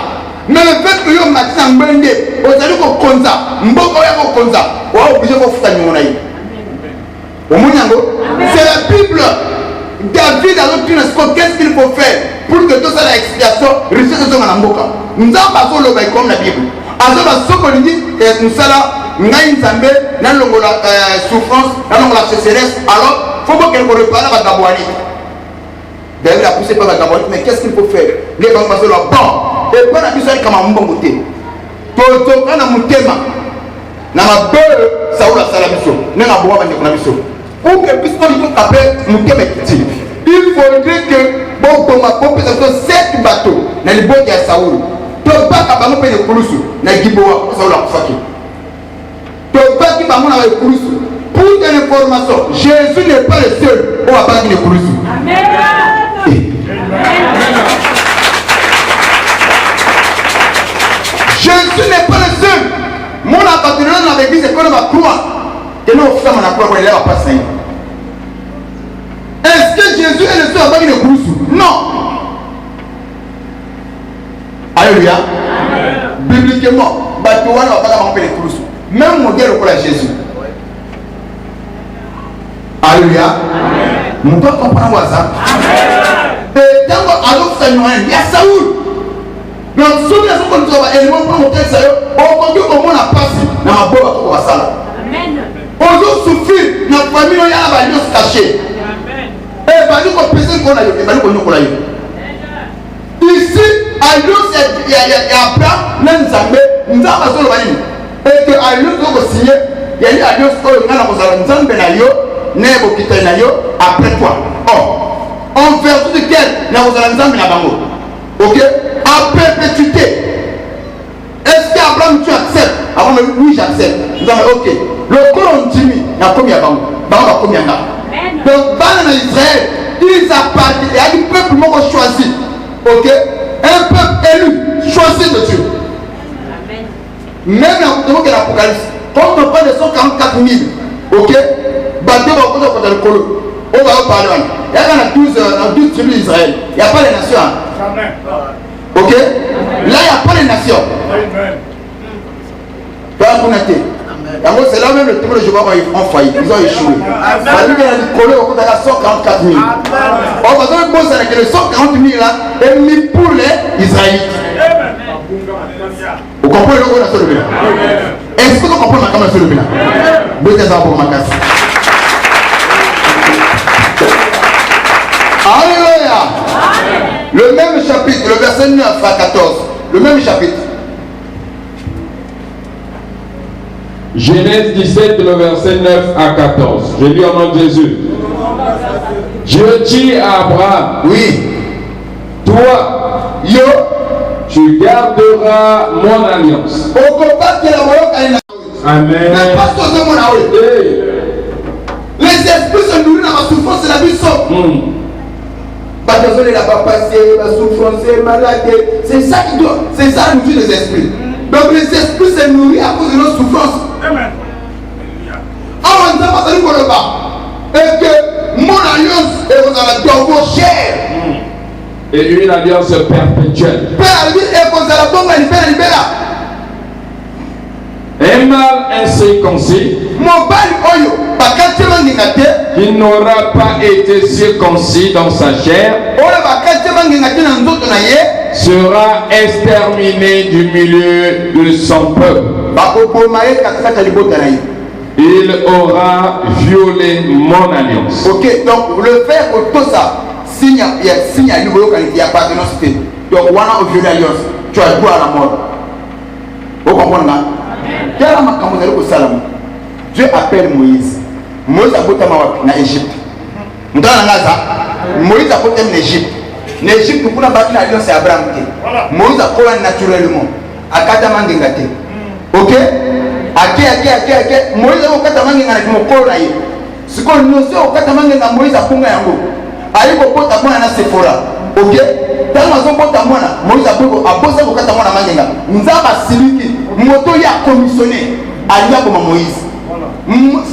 A: Mais le fait que vous m'avez dit en Bende, vous allez vous konza, mboko ya vous konza, vous êtes obligé de vous foutre à Nimonaï. C'est la Bible. David a dit qu'est-ce qu'il faut faire pour que tout ça, l'expiation, réussisse à son amboka. Nous avons pas le comme la Bible. Alors, ce qu'on dit, nous sommes là, nous la souffrance, nous la sécheresse. Alors, il faut qu'elle me repare à Gabouani. David a poussé par Gabouani, mais qu'est-ce qu'il faut faire? Les gens vont dire bon, et quand on a besoin de comme un bon côté, quand on a mon thème, on a peur, ça ou la salamiso, on a besoin de la mission. Pour que puisse pas taper mon thème petit. Il faudrait que bon pour ma population 7 bateaux dans le bois de Saoul. Tu pas capable de payer le plus dans Giboa Saoul a fait. Tu pas qui va mon avec plus. Pour une information, Jésus n'est pas le seul où va pas le plus. Amen. Jésus n'est pas le seul. Mon appartenance dans l'église c'est qu'on va croire. Et nous faisons la croix pour aller à passer. Est-ce que Jésus est le seul à pas le plus? Non. Alléluia. Bibliquement, Batouana va pas m'appeler le plus. Même modèle pour la Jésus. Alléluia. Nous devons comprendre ça. Et dans l'autre Seigneur, il y a Saoul. Donc, si nous avons un élément pour monter ça, on continue comme on a passé dans ma boîte pour ça. On doit souffrir dans la famille, il y a la valeur cachée. Et valeur qu'on peut se qu'on a eu, et valeur qu'on a eu. Ici, Alliance, il y a Abraham, nous avons besoin de valeur. Et que Alliance doit signer, il y a une Alliance qui est dans après toi. Or, en vertu de quel nous allons ok? À perpétuité. Est-ce qu'Abraham tu acceptes? Avant oui j'accepte. Nous avons ok. Le corps continue. Il y a combien d'années? Combien d'années? Donc dans Israël, ils appartiennent. Il y a du peuple choisi. Ok? Un peuple élu, choisi de Dieu. Même dans l'Apocalypse, quand on parle de 144 000, ok? Bateau va contre le colo. On va parler. Il y a 12 tribus d'Israël. Il n'y a pas les nations. Ok? Là, il n'y a pas les nations. C'est là même le temple de Jéhovah ont failli. Ils ont échoué. La Bible a dit collé au côté de 144 000. On va dire que les 140 000 là est mis pour les Israélites. Vous comprenez le qu'on a sur le bilan? Est-ce que vous comprenez ma caméra sur le bilan? Deux ans pour ma casse. Alléluia. Le même chapitre, le verset 9 à 14. Le même chapitre.
B: Genèse 17, le verset 9 à 14. Je lis au nom de Jésus. Dieu dit à Abraham,
A: oui,
B: toi, tu garderas mon alliance. Amen.
A: Les esprits se nourrissent dans la souffrance de la vie sauve. Il n'a pas passé, la souffrance, malade. C'est ça qui doit, c'est ça nous dit les esprits. Donc les esprits se nourrissent à cause de nos souffrances. On ne sait pas ça nous le bas. Et que
B: Et une alliance perpétuelle. Un mâle incirconcis qui n'aura pas été circoncis dans sa chair sera exterminé du milieu de son peuple. Il aura violé mon alliance.
A: Ok, donc le fait que tout ça signe à l'Ivoire qu'il y a appartenance. Donc, on a violé l'alliance. Tu as droit à la mort. Vous comprenez là? Dieu appelle Moïse. Moïse a voté en Égypte. Moïse a voté en Égypte. En Égypte, nous avons battu l'alliance à Abraham. Moïse a collé naturellement. À Katamangengate. Ok? Moïse a Katamangengate. Ce qu'on nous sait au Katamangengate, Moïse a Punga Yango. Aïe, au pot à moi, à Sephora. Ok? Dans ma pot à moi, Moïse a posé au Katamana Mangenga. Nous avons Siliki. Moto y a commissionné. Aïe, comme Moïse.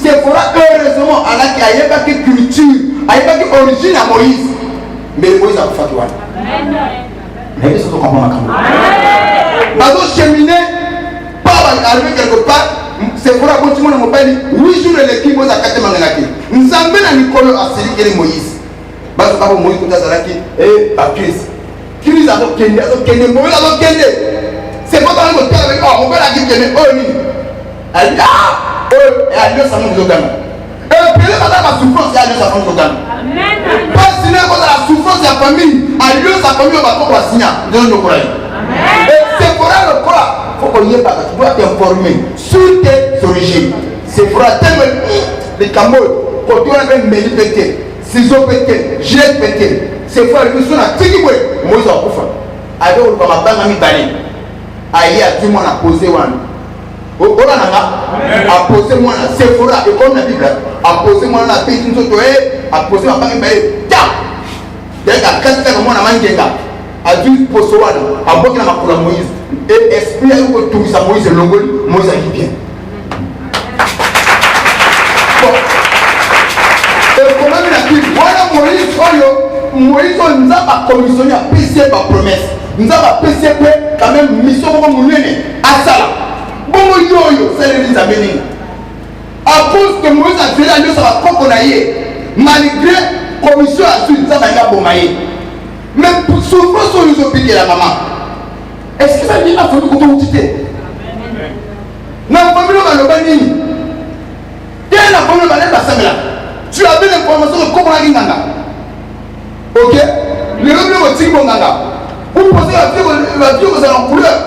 A: Sephora, heureusement, à la qui a pas de culture, a pas d'origine à Moïse. Mais Moïse a fait quoi? Mais ils sont comprendre. Parce que cheminer, pas arriver quelque part, Sephora continue à me parler. 8 jours de l'équipe, Moïse a 4 manganaki. Nous avons un Nicolo à Siliki et Moïse. Parce que Moïse a dit, eh, Baptiste, qui nous a dit, Moïse a dit, c'est pas dans le terme, oh, on va la dire, oh, oui. Elle dit, ah, oh, et elle dit, ça nous a dit. Et puis, madame, la souffrance, elle dit, ça nous a dit. Pas si la souffrance de la famille, elle dit, sa famille, on va pas signer, de nos courage. Et c'est pour elle le corps, il faut qu'on y ait pas, tu dois t'informer sur tes origines. C'est pour elle, les Cameroun, quand tu as un méli pété. Ciseaux pété, gilet pété, c'est fois le mission à Tigiboué, Moïse a Koufa. Avec le Bamabang Ami Bani, aïe, tout le monde a posé one. Au Korananga, a posé moi la Sephora, et comme la Bible, a posé moi la paix, a posé ma banque, tiens, dès qu'à 4 ans, on a mangé, a dû poser one, a beaucoup de ma Moïse, et esprit a eu que tout ça, Moïse est longue, Moïse a dit bien. Moïse nous a commissionné à PCP par promesse. Nous avons PCP quand même mission pour nous mener à ça. Bon, yo, c'est les amis. À cause que Moïse a fait la nuit sur la coconaïe, malgré la commission à suite, ça va être bon. Mais pour souffrir sur les hôpitaux, la maman, est-ce que ça vient à la famille qu'on vous dit? Non, la famille va le bannir. Quelle est la famille va le bannir? Tu avais l'information de comment il y a. Ok? Le revenu au tigre Bonganga. Vous posez la vie aux en couleur.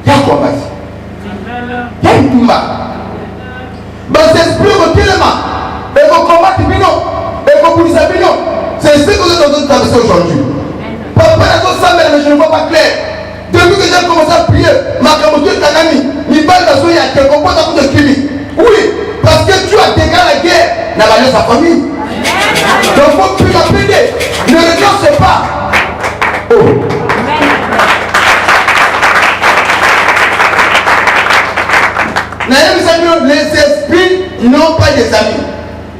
A: Il y a quoi, il y a une toumba. C'est esprit au téléma. Et vos combats Tibino. Et vos polices à Bino. C'est ce que vous êtes en train de traverser aujourd'hui. Papa n'a pas ça, mais je ne vois pas clair. Depuis que j'ai commencé à prier, ma camouflage Tanami, mi balle d'assaut, il y a quelqu'un qui a de Kimi. Oui, parce que tu as déclaré la guerre dans la sa famille. Donc, il faut plus la péter. Ne regarde pas. Oh. Les esprits n'ont pas des amis.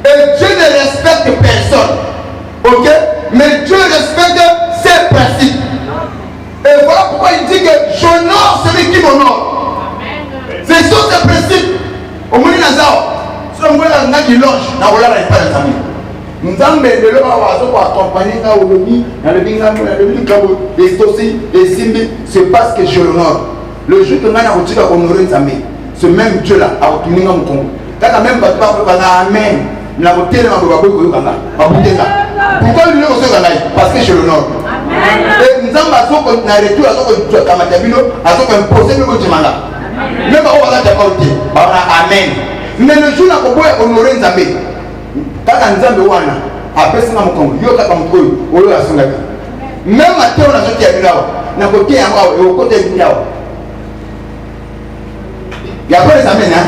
A: Et Dieu ne respecte personne. Ok? Mais Dieu respecte ses principes. Et voilà pourquoi il dit que j'honore celui qui m'honore. C'est sur ses principes. Au moins, si on voit un gars qui loge, on n'a pas de amis. Nous avons accompagner dans le bingham, les dossiers, les simbi, c'est parce que je l'honore. Le jour que nous avons honoré les amis, ce même Dieu-là a retourné dans mon compte. Quand même pas amen, nous avons tellement de pourquoi nous l'avons fait? Parce que je l'honore. Et nous avons retour à Matabino, à ce qu'on possède le Djimala. Même pas on va t'apporter. Amen. Mais le jour où on peut honorer les amis, quand on a besoin, après ça, on a besoin de même à terre, on a sorti à Bilao. On a côté à moi et au côté de Bilao. Il n'y a pas les amis, hein?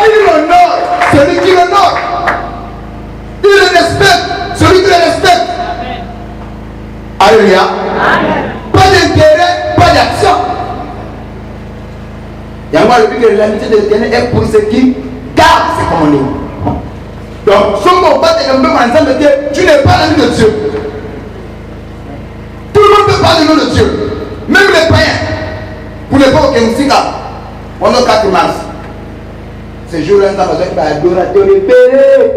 A: Il honore celui qui l'honore. Il le respecte celui qui le respecte. Alléluia. Pas d'intérêt, pas d'action. Il y a moi le but que l'amitié de l'Éternel est pour ceux qui gardent ses commandements. Donc, si on bat un peu ensemble, tu n'es pas l'ami de Dieu. ne peut pas le nom de Dieu. Même les païens, pour l'époque de Moussika, pendant 4 mars, ce jour-là, nous avons besoin d'adorateur libéré.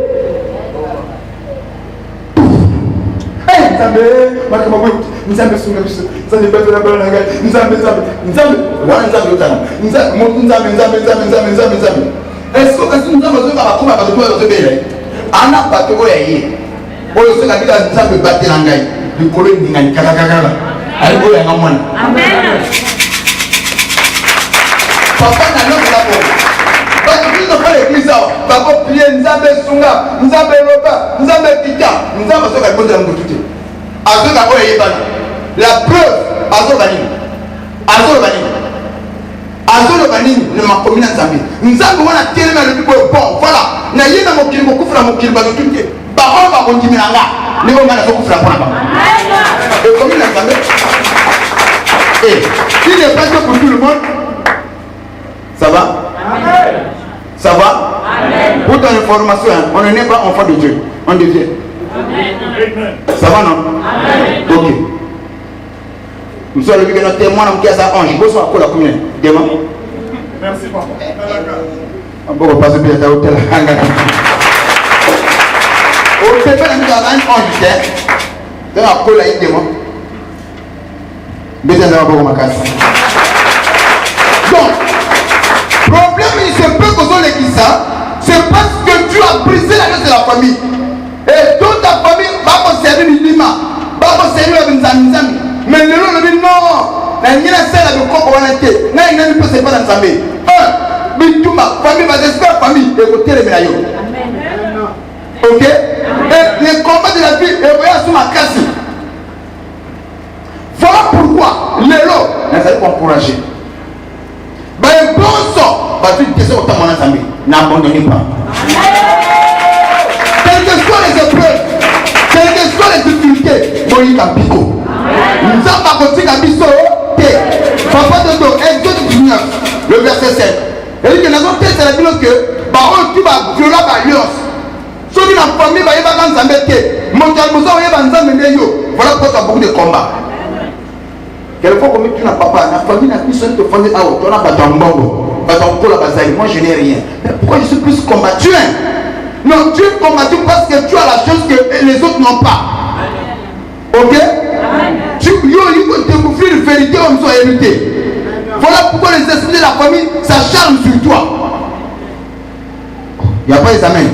A: Est-ce que nous avons besoin de papa n'a pas parce que nous n'avons pas l'église, nous avons prié, nous avons sunga, nous avons roba, nous avons pita, nous avons besoin de répondre à nous tout. La preuve, Azo ne m'a commis dans Zambie. Nous avons un télé le plus bon. Voilà. N'a rien à mon kilo, beaucoup de mon kilo, tout. Par contre, on dit Milanga. Les gens n'ont pas fait la et comme il a Zambie. Et il n'est pas que pour tout le monde. Ça va? Ça va? Pour ton information, on n'est pas enfant de Dieu. On devient. Ça va, non? Ok. Nous sommes le témoin qui a sa ange. Bonsoir, quoi la commune? Demain.
C: Merci, papa.
A: On peut passer bien à l'hôtel. Au début, nous avons un ange. Dans la cola, il demain. Mais dans la ma casse. Donc, problème, il se peut que dans l'église, c'est parce que Dieu a brisé la grâce de la famille. Et toute ta famille va conserver le lima, va conserver le nzami. Mais le nom dit non, la nienne celle de corps on était, n'a une ne peut se pas dans sa famille. Bituma, famille va espérer famille et côté les médailles. Ok? Et les combats de la vie, et voyez sur ma casse. Voilà pourquoi les lots, nous allons encourager. Ben bon sort, va tu te autant mon ensemble, n'abandonnez pas. Quelles que soient les épreuves, quelles que soient les difficultés, moi il y a un picot. Nous avons pas continué à biso. Papa de dos, Exode 19, le verset 7. Et dit que nous avons testé la Bible que, baron tu vas violer la violence. Si la famille va y avoir un zambé, mon calme, ça va y avoir un zambé. Voilà pourquoi tu as beaucoup de combats. Quelquefois, comme tu n'as pas, la famille n'a plus de famille à haut. Tu n'as pas ton bongo, pas ton col à basaï. Moi, je n'ai rien. Mais pourquoi je suis plus combattu? Non, tu es combattu parce que tu as la chose que les autres n'ont pas. Ok? Tu as découvert une vérité en soi hérité. Voilà pourquoi les esprits de la famille s'acharnent sur toi. Il n'y a pas les amens.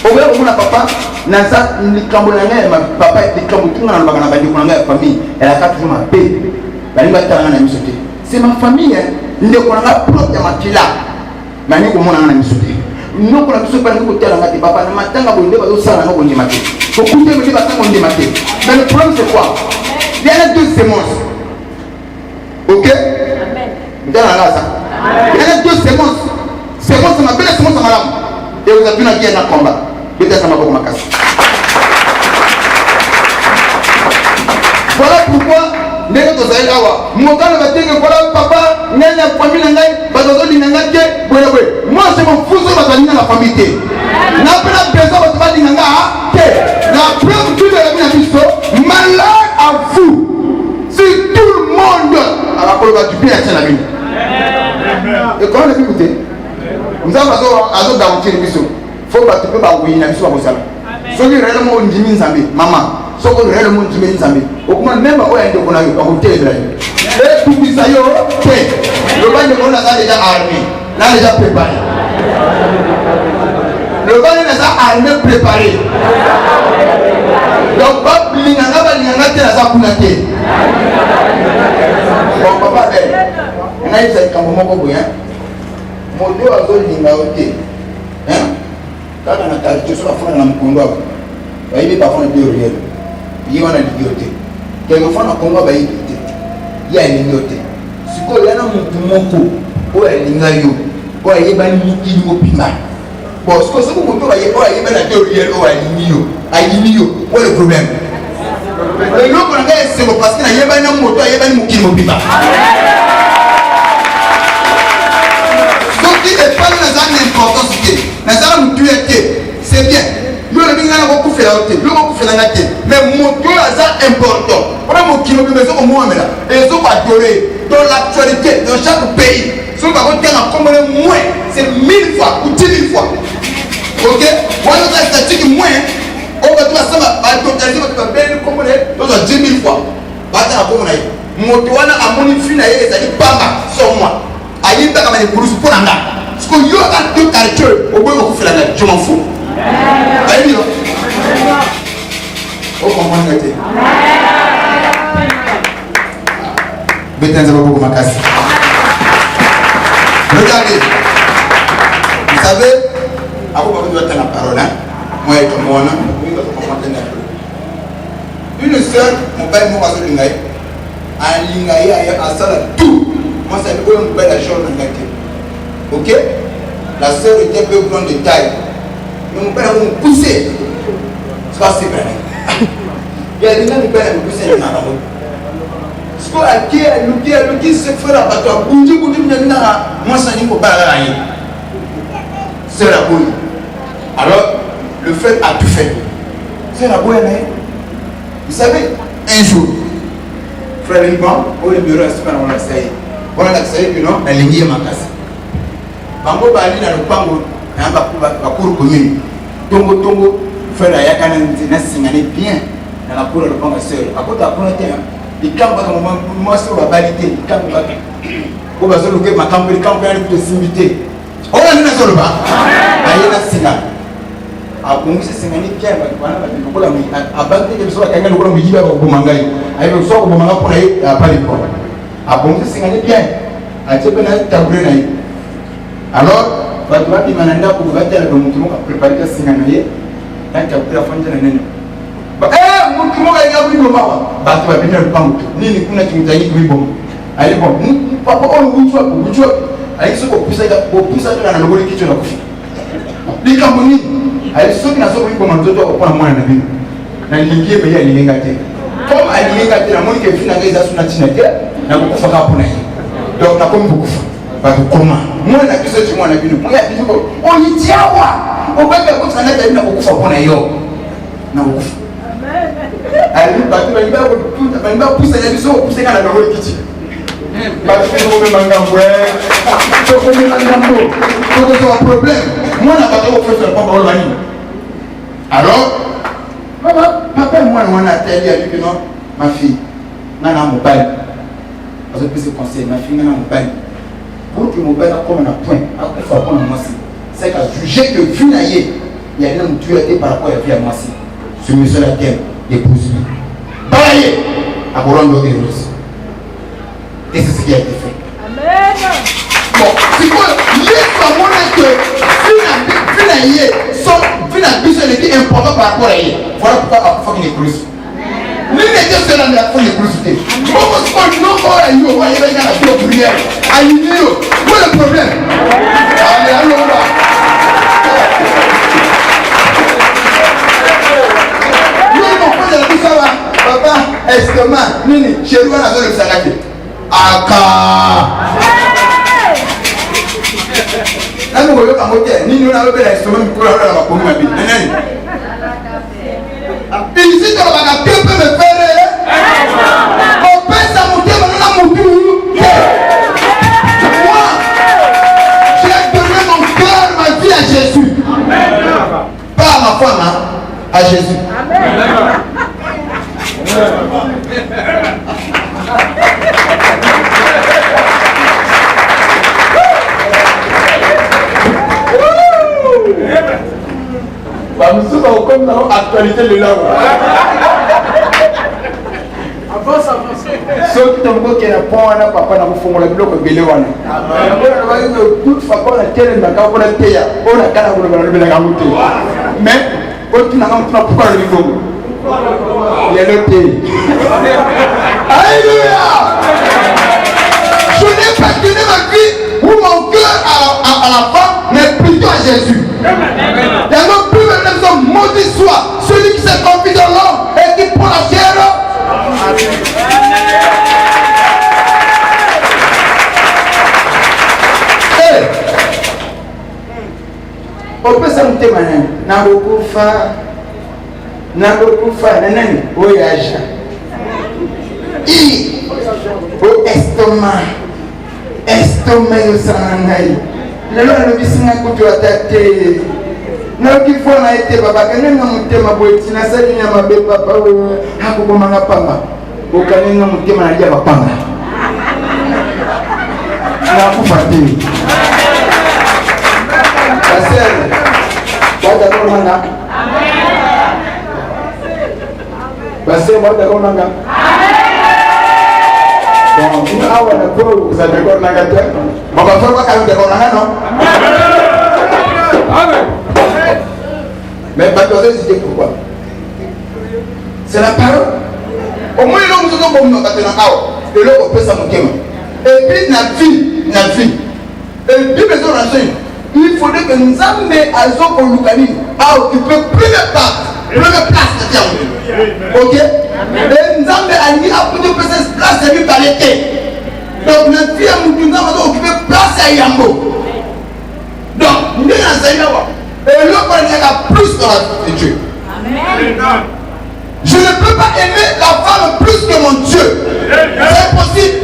A: Au moins, papa, Nasa, les Cambodgiens, papa, les Cambodgiens, la famille, elle a toujours ma paix. C'est ma famille, nous ne connaissons pas propre de ma fille. Mais nous connaissons pas sauté. Nous connaissons pas nous côté la papa, nous matanga bonde ba ça na bonde maté. Faut couper me ba ça bonde maté. Mais le problème c'est quoi? Il y a deux semences. OK? Amen. Dans la ça. Il y a deux semences. Semences ma belle semence madame. Et vous avez vu la guerre dans combat. Peut-être ça m'a beaucoup ma casse. Voilà pourquoi ndenge tozali awa mokano batenge voilà papa nani ya famille ngai bazozoli nanga te boye boye moi je m'en fous de bazali na famille te na pena besoin bazali nanga te la preuve tout de la biso malheur à vous si tout le monde a la parole du bien à la vie et comment les écouter nous avons azo garantir biso faut pas te pas oui na biso ba bosala soki réellement on dit nzambe maman soko réellement on dit nzambe okuma même oya ndeko na yo akutela et tout ça yo te le bande on a déjà armé là déjà préparé le bande est armé préparé donc pas linganga ba linganga te na za kuna te bon papa ben na isa kambo moko boya modo azo linga ote hein kaka na quartier so afana na mkondo hapo bayibi bafana bio riel yi wana lidiote quelquefois na kongo bayibi te ya lidiote siko yana mutu moko o elinga yo o ayebani mukini opima bon siko soko mutu ayebana bio riel o ayini yo quoi le problème le nom qu'on a c'est parce que na yebani moto ayebani mukini opima donc il est pas dans une importance c'est bien yo le bingana ko kufela ote yo ko kufela ngate mais moto aza important on a mon kilo de maison au moins là et so pas donner dans l'actualité dans chaque pays so pas qu'on tient comme le moins c'est 1000 fois ou 10 000 fois OK voilà la statistique moins on va tout ça va totaliser va bien comme les dans 10 000 fois va ta comme là moto wana amoni fina yeye ezali pamba sur moi ayinda kama ni kurusu pour nanga parce que yo ka tout quartier au bout ko kufela ngate je m'en fous aïe non oh comment on était Betenza beaucoup makasi regardez vous savez avant de donner la parole moi et comme on une sœur mon père m'a passé l'ingaï un l'ingaï a ça tout moi c'est une belle chose dans la tête ok la sœur était peu grande de taille mon père m'a poussé c'est pas si vrai il y a des gens qui peuvent me pousser dans la route ce qu'on a qui se fait la bataille bouger moi ça n'y faut pas aller c'est la bouille alors le fait a tout fait c'est la bouille vous savez un jour frère Liban au bureau est on l'a essayé que non la ligne est ma casse bango bali na lupango na ba cour commune tongo frère ayakana ntina singane bien dans la cour de lupango sœur akota kuna tena ikamba kama moi sur la validité ikamba ko bazolo ke makambo ikamba ya de simité ona nina solo ba ayena singa abungise singane bien ba bana ba lokola mi abante ke so akanga lokola mi yiba ko bomangai ayo so ko bomanga pona ye apali ko abungise singane bien achepe na tabure na ye alors bato ba bimananda ko batela do mutumo ka préparer ka singana ye na tabure afanja na nene mutu moka ya bibo mawa bato ba bina lupango nini kuna kimutani bibo ali bon papa on buchwa ali soko pusa na loboli kicho na kufi likamoni ali soki na soko bibo manzoto ko na mwana na bino na lingie be ya linga te comme ali linga te na moni ke fina ngeza suna tina te na kufa ka pona donc na komi kufa bato koma mwana na kiso chi mwana bino mwana bibo on yitiawa obeka ko tsana ta bino kufa pona yo na kufa ali batu baliba ko tuta baliba pusa ya biso pusa kana na holi kichi batu ko me mangambo ko me mangambo ko ko problème moi na batu ko faire pas ba wani alors papa moi na teli ali que non ma fille nana mobile parce que c'est conseil ma fille nana mobile pour que mobile comme na point à quoi pour moi c'est qu'à juger que vu na yé il y a une tuerie par rapport à vie à moi si ce monsieur la terre épouse lui. Balayé à Borondo et Rose. Et c'est ce qui a été fait. Amen. Bon, c'est quoi? L'histoire montre que finalement, c'est qui est important par rapport à elle. Voilà pourquoi il faut qu'il épouse. L'une des deux c'est la folie épousée. Comment est-ce qu'on n'a pas eu au voyage dans la prière? Aïe, où est le problème? Allez, allons là. Papa, estomac, nini, chez lui on a besoin de s'arrêter. Aka. Nani wewe kama wote, nini una besoin d'estomac mkula wala na makomi mabi. Nani? Ici tu vas me faire. On pense à monter dans mon cul. Moi, j'ai donné mon cœur, ma vie à Jésus. Pas à ma femme, à Jésus. Amen. Nous sommes comme dans l'actualité de l'homme. Avance. Ceux qui t'ont dit que papa n'a pas fait le bloc de l'Éwan. Toute façon, on a quel n'a qu'à on a payé. On a qu'à la mais quand tu n'as pas pourquoi le niveau. Il est noté. Alléluia. Je n'ai pas donné ma vie ou mon cœur à la femme, mais plutôt à Jésus. D'abord, plus maintenant, maudit soit celui qui se confie dans l'homme et qui prend la chair. On peut s'en témoigner. N'a beaucoup fait.
C: nakokufa na nani oyo aja o estoma yosala ngai lelo alobisinga kutu ata te nakifona ete babakanenga motema boeti nasali na mabe papa akokomanga pamba okanenga motema nalia bapanga nakufa te basere batakomanga basere batakomanga bon ina awa na ko za d'accord na gata baba fa kwa kan d'accord na no amen mais pas de c'est pourquoi c'est la parole au moins l'homme se doit comme quand on a et là on peut ça motema et puis na vie et puis besoin d'enseigner il faudrait que nous amener à Zoko Lukani à occuper première place de Dieu. Ok? Et nous amener à lui à occuper place de lui par l'été. Donc notre fille a nous avons occupé place à Yambo. Donc nous avons enseigné là. Et l'autre il y a plus dans la vie de Dieu. Amen. Je ne peux pas aimer la femme plus que mon Dieu. C'est impossible.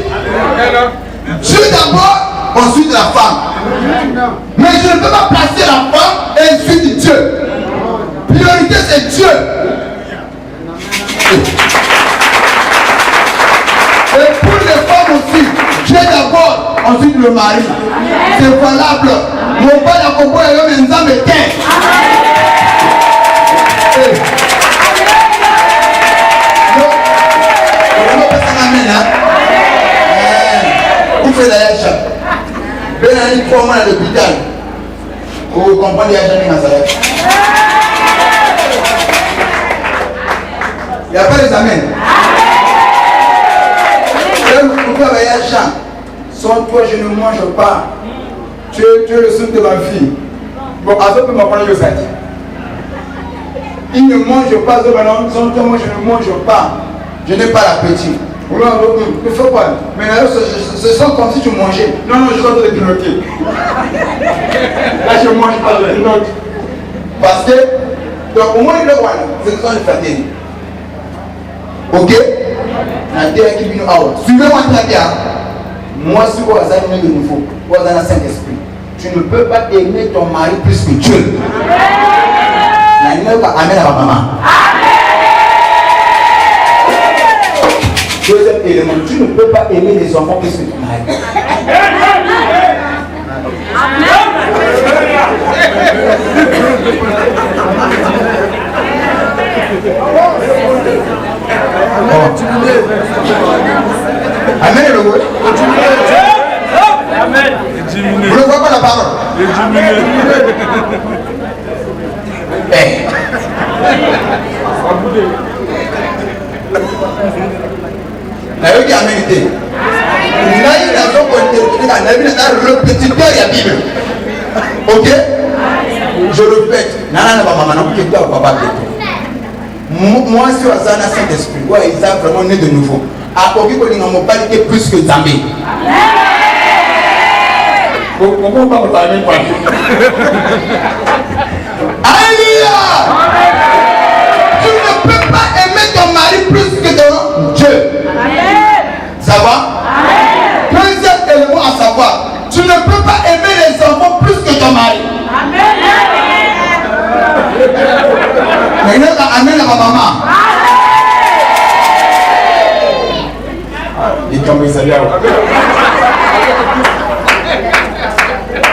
C: Dieu d'abord, ensuite la femme. Mais je ne peux pas placer la femme et ensuite Dieu. Priorité c'est Dieu. Et pour les femmes aussi, Dieu d'abord, ensuite le mari. C'est valable. Mon père a compris et même ça me tait. Vous faites la yacha. Ben allez 3 mois à l'hôpital. Vous comprenez yacha ni Nazareth. Il n'y a pas les amens. Vous faites la yacha. Sans toi je ne mange pas. Tu es le son de ma fille. Bon, à ce que ma parole est il ne mange pas, sans toi moi je ne mange pas. Je n'ai pas l'appétit. Il ne faut pas. Mais là, ce sont comme si tu mangeais. Non, je suis en train de piloter. Là, je ne mange pas, je note. Parce que, donc au moins, le roi, c'est besoin de faire. Ok? Suivez-moi très bien. Moi, si vous avez de nouveau, vous avez un Saint-Esprit. Tu ne peux pas aimer ton mari plus que Dieu. Amen à ma maman. Deuxième élément, tu ne peux pas aimer les enfants plus que ton mari. Amen le mot. Amen. Vous ne voyez pas la parole. D'ailleurs, qui a mérité. Répétiteur de la Bible. Ok? Je répète. Moi, si on a un Saint-Esprit, ils ont vraiment né de nouveau. À côté de nous, pas été plus que Zambé. Pourquoi pas vous parler quoi? Alléluia! Tu ne peux pas aimer ton mari plus que ton Dieu. Ça va? Deuxième élément à savoir, tu ne peux pas aimer les enfants plus que ton mari. Maintenant, amène à ma maman. Il tombe ça bien.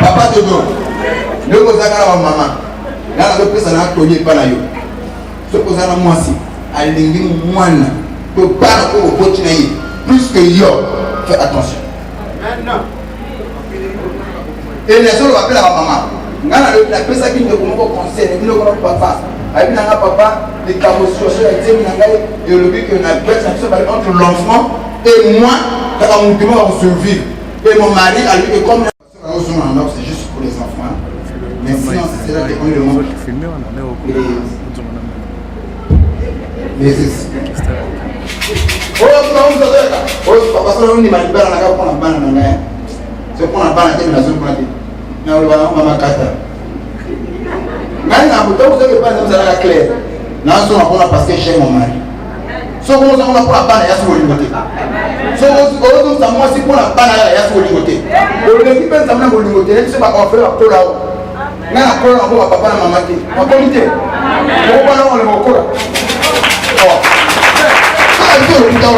C: Papa Dodo, ne vous avez pas maman. Là, la personne a connu pas la yo. Ce que vous avez moi aussi, à l'ingénieur moine, que par au continuer plus que yo. Fais attention. Et les autres appellent à ma maman. La personne qui ne comprend pas conseil, ne comprend pas face. Avec un papa, les carrosses et le but que la personne entre l'enfant et moi, quand on doit survivre. Et mon mari a lui comme c'est juste pour les enfants. Mais sinon, c'est là qu'on le montre. Non, on a parce que j'aime mon mari. So on a pour la banane, il y a sur le côté. So on a moi si pour la banane, il y a sur le côté. On ne dit pas ça dans le côté, c'est pas on fait la cola. Na la cola on va papa na maman qui. En comité. On va là on le cola. Oh. Ça c'est le putain.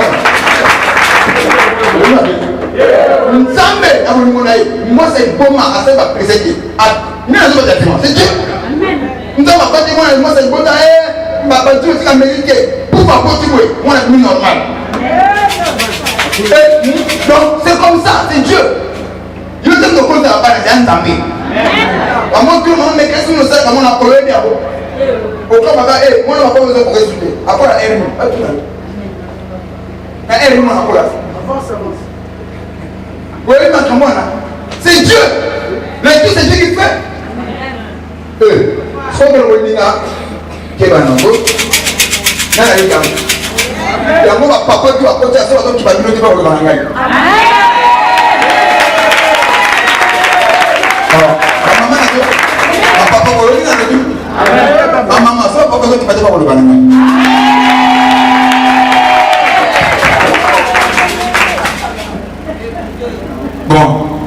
C: Nzambe amulimunaye. Moi c'est boma à ça va précéder. Mais la chose c'est Dieu. Nzambe pas dire moi c'est bota ma Dieu c'est américain. Pour pas continuer, moi la vie normale. Donc c'est comme ça, c'est Dieu. Dieu t'aime de compter la part de Nzambe. À moi que mon mec est sur le sol comme on a collé bien. Au cas où moi on va pas besoin pour résulter. Après la haine. La haine on a quoi? Oui, c'est Dieu. Mais tout c'est Dieu qui fait. Soit que le Wendina, qui est dans le il y a un papa qui va côté à ça, qui va nous dire pour le Banangaï. Papa, maman, ça, papa, qui va dire pour le Banangaï. Bon,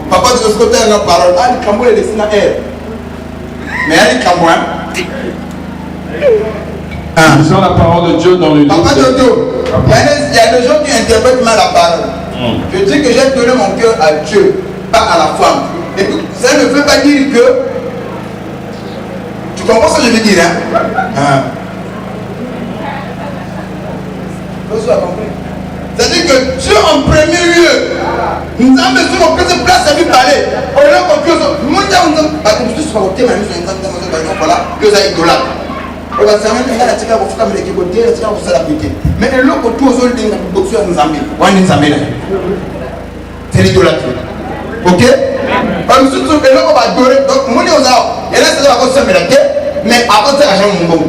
C: papa de ce côté, la parole, ah, il camouille les dessins à elle. Mais elle est camouille.
B: Lisons la parole de Dieu dans le livre.
C: Papa Jojo, il y a des gens qui interprètent mal la parole. Je dis que j'ai donné mon cœur à Dieu, pas à la femme. Et ça ne veut pas dire que. Tu comprends ce que je veux dire, hein? C'est-à-dire que Dieu en premier lieu, nous avons besoin de prendre place à lui parler. On est confiant. Nous avons on va se mettre à la tika pour faire les côtés, la tika pour faire la beauté. Mais le lot autour aux autres dingen pour boxer en Zambie. On est Zambie là. C'est l'idolâtrie. Ok? Comme si tout le lot on va adorer. Donc mon Dieu, il y a là c'est la cause de la terre, mais après ça l'argent mon bon.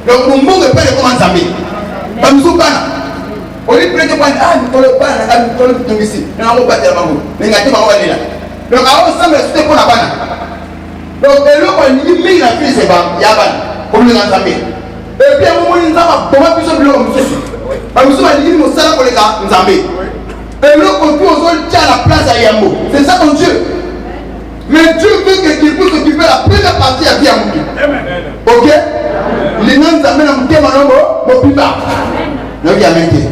C: Donc mon bon est pas le comme en Zambie. Comme si pas. On dit prêter pas ah nous collons pas, nous collons tout ici. Nous allons battre la maman. Mais ngati pas aller là. Donc avant ça mais c'était pour la banane. Donc le lot on dit mais la fille c'est pas, il y a banane. Comme le Nzambe. Et puis à un moment, Nzambe a beaucoup plus de l'homme. Parce que nous avons dit que nous sommes les Nzambe. Et l'autre côté, on tient la place à Yambo. C'est ça ton Dieu. Mais Dieu veut que tu puisses occuper la première partie à Yambo. Ok? Les Nzambe n'ont pas de plus bas. Donc il y a même qui.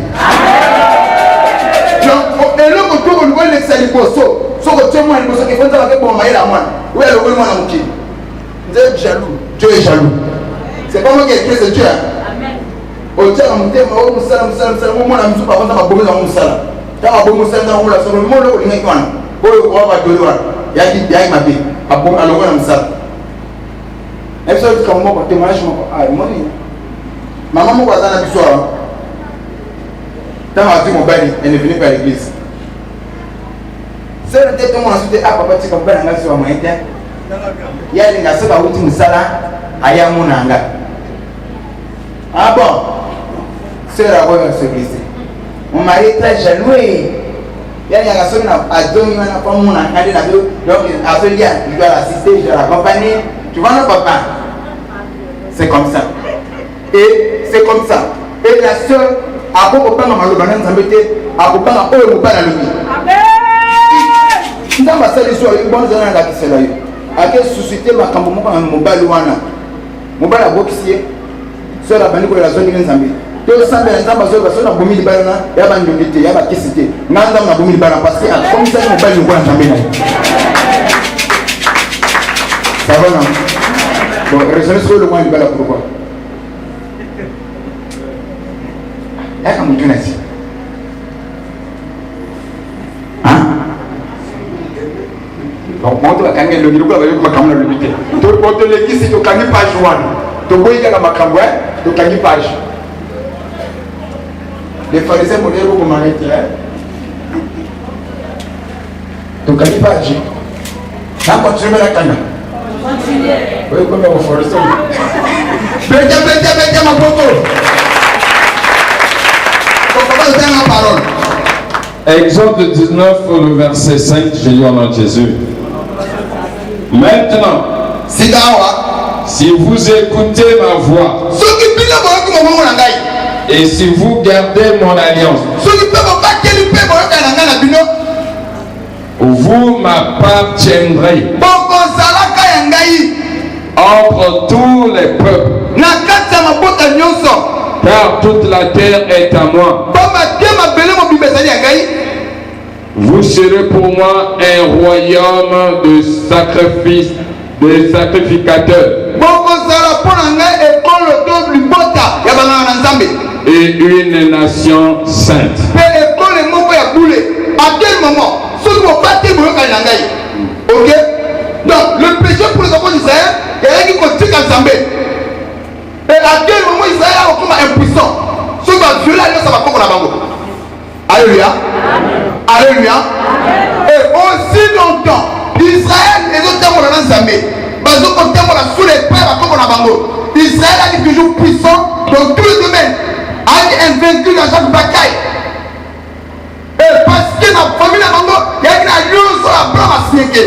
C: Et l'autre côté, on voit l'excellent poisson. Sauf que tu es moins le poisson qui fait ça avec mon maïs à moi. Oui, elle est vraiment en qui. Vous êtes jaloux. Dieu est jaloux. C'est pas moi qui ai écrit ce Dieu. Amen. Au Dieu, on me dit, on moi, la musique, par contre, on va bomber dans mon salle. Quand on va bomber dans mon salle, on va bomber dans mon salle. On va bomber dans mon salle. Il y a dit, il y a dit, on va bomber dans mon salle. Et puis, quand on témoignage, ah, moi, maman, moi, dans la soirée. Quand on a dit mon bail, elle est venue par l'église. C'est le tête, on a dit, ah, papa, tu comprends, on a dit, on a dit, il y a des gens qui ont dit, aya munanga. Ah bon? C'est la voix de se glisser. Mon mari est très jaloux. Il y a des gens qui ont dit donc à ce lien, je dois l'assister, je dois l'accompagner. Tu vois non papa? C'est comme ça. Et c'est comme ça. Et la soeur a beaucoup de temps à l'obéir, a beaucoup de temps à l'obéir. Amen. Dans ma salle, il y a une bonne zone à la qui s'est là. À quelle société ma campagne mobile wana? Mobile à boxier. Sur la bande de la zone de Nzambi. Tout ça, les Nzamba sur la zone de Boumi Libana, il y a pas de unité, il y a pas de qualité. Nzamba na Boumi Libana parce que comme ça, mobile nous voit Nzambi. Ça va non? Bon, raisonnez sur le moins Libana pourquoi? Il y a comme une tunasi. Hein? Donc, moi, tu as gagné le niveau, tu as gagné le limité. Tu as l'église, tu as gagné page 1. Tu as gagné la macamboué, tu as gagné page. Les pharisiens m'ont dit que vous m'avez dit, tu as gagné page. Tu as continué la canne. Oui, comme on fait ça. Bédia, ma photo. Comment tu as ma parole?
B: Exode 19, le verset 5, je lis au nom de Jésus. Maintenant, si vous écoutez ma voix, Et si vous gardez mon alliance, vous m'appartiendrez entre tous les peuples, car toute la terre est à moi. Vous serez pour moi un royaume de sacrifice, de sacrificateurs. Et une nation sainte.
C: À quel moment? Ok? Donc, le péché pour les enfants d'Israël, il y a qui continue à s'embêter. Et à quel moment Israël a recours impuissant? Ceux qui ont violé l'alliance, ça va comme la bango. Alléluia. Alléluia. Et aussi longtemps, Israël et les autres ont l'ensemble. Sous les pères, comme la bango. Israël a été toujours puissant dans tous les domaines. A été invaincu dans chaque bataille. Et parce que la famille de Bango, il y a une alliance sur la blanc à signer.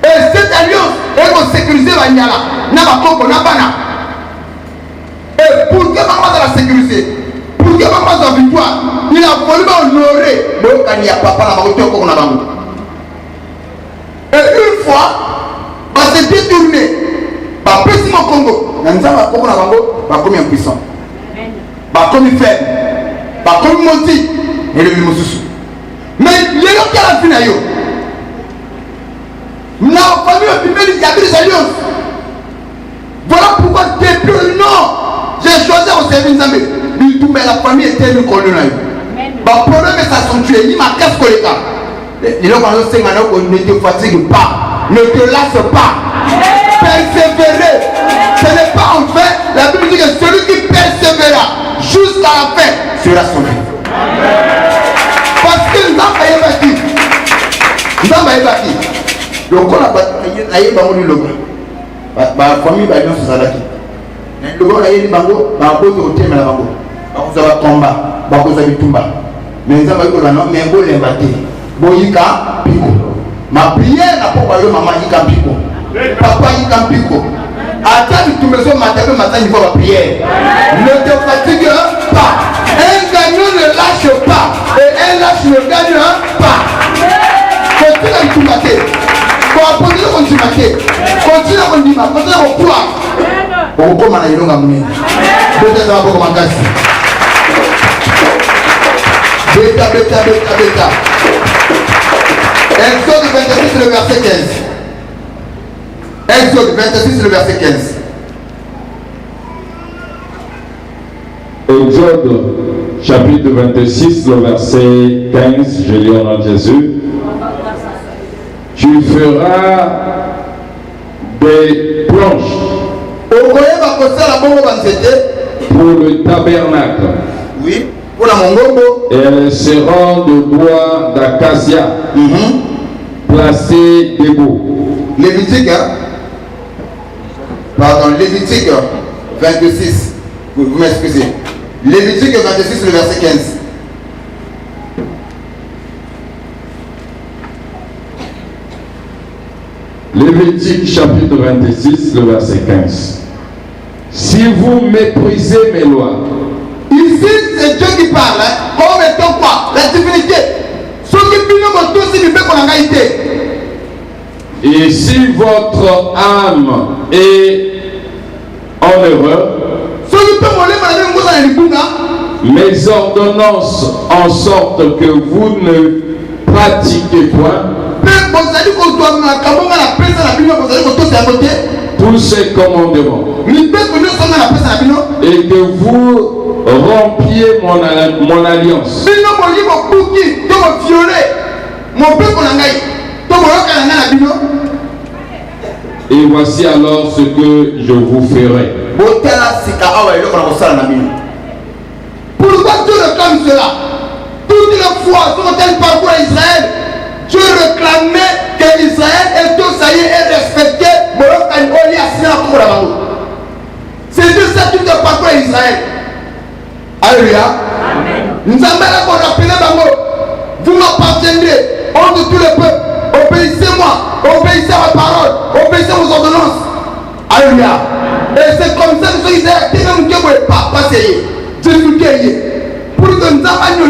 C: Et cette alliance est pour sécuriser la Nyala. N'abakoko, n'abana. Et pour que Bango soit la sécurité, pour que Bango soit la victoire, il a voulu honorer le Kanya Papa la Bango Toko na Bango. Et une fois, on s'est détourné. Par précisément Congo, dans le Congo na Bango, va comme impuissant. Va comme faible. Va comme menti. Et le Mimousou. Mais il y a qui a la fin. La famille il y a des alliances. Voilà pourquoi depuis le nom, j'ai choisi au service Zambé. Mais la famille était une colonne. Le problème est accentué. Il m'a cassé le cas. Les gens ne te fatigue pas. Ne te lasse pas. Persévérer. Ce n'est pas en fait. La Bible dit que celui qui persévérera jusqu'à la fin sera sauvé. Parce que nous avons bâti. Nous avons bâti. Le corps a bâti. La famille va bien se salaki. Le corps a été bango. Bango au thème la bango. Bango ça va combat. Bango ça va tomber. Mais nous avons dit que non, mais bon les bâti. Boyika pico. Ma prière n'a pas parlé maman yika pico. Papa yika pico. Attends que tu me sois matin il faut la prière. Ne te fatigue pas. Un gagnant ne lâche pas. Et un lâche ne gagne pas. Continue à tout mater. Continue à tout mater. Continue à tout mater. Continue à tout croire. On commence à y aller. Peut-être ça va pas commencer. Bêta. Exode 26, le verset 15. Exode 26, le verset 15.
B: Exode chapitre 26, le verset 15, je lis au nom de Jésus. Tu feras des planches pour le tabernacle.
C: Oui, pour la Mongombo.
B: Et elles seront de bois d'acacia, placées debout.
C: Lévitique, Lévitique 26. Vous m'excusez. Lévitique 26, le verset 15.
B: Lévitique chapitre 26, le verset 15. Si vous méprisez mes lois,
C: ici c'est Dieu qui parle, comme étant quoi? La divinité. Ceux qui finissent tous si nous fait qu'on a été.
B: Et si votre âme est en erreur, mes ordonnances en sorte que vous ne pratiquez point tous ces commandements et que vous rompiez mon alliance. Et voici alors ce que je vous ferai.
C: Pourquoi Dieu réclame cela? Toutes les fois sur tel parcours à Israël, Dieu réclamait que Israël est tout ça y est respecté. C'était ça tout le parcours à Israël. Alléluia. Nous avons rappelé vous m'appartiendrez entre tous les peuples. Obéissez-moi, obéissez à ma parole, obéissez aux ordonnances. Alléluia. Et c'est comme ça que Israël, même que papa c'est Jésus qui est. Pour que nous ayons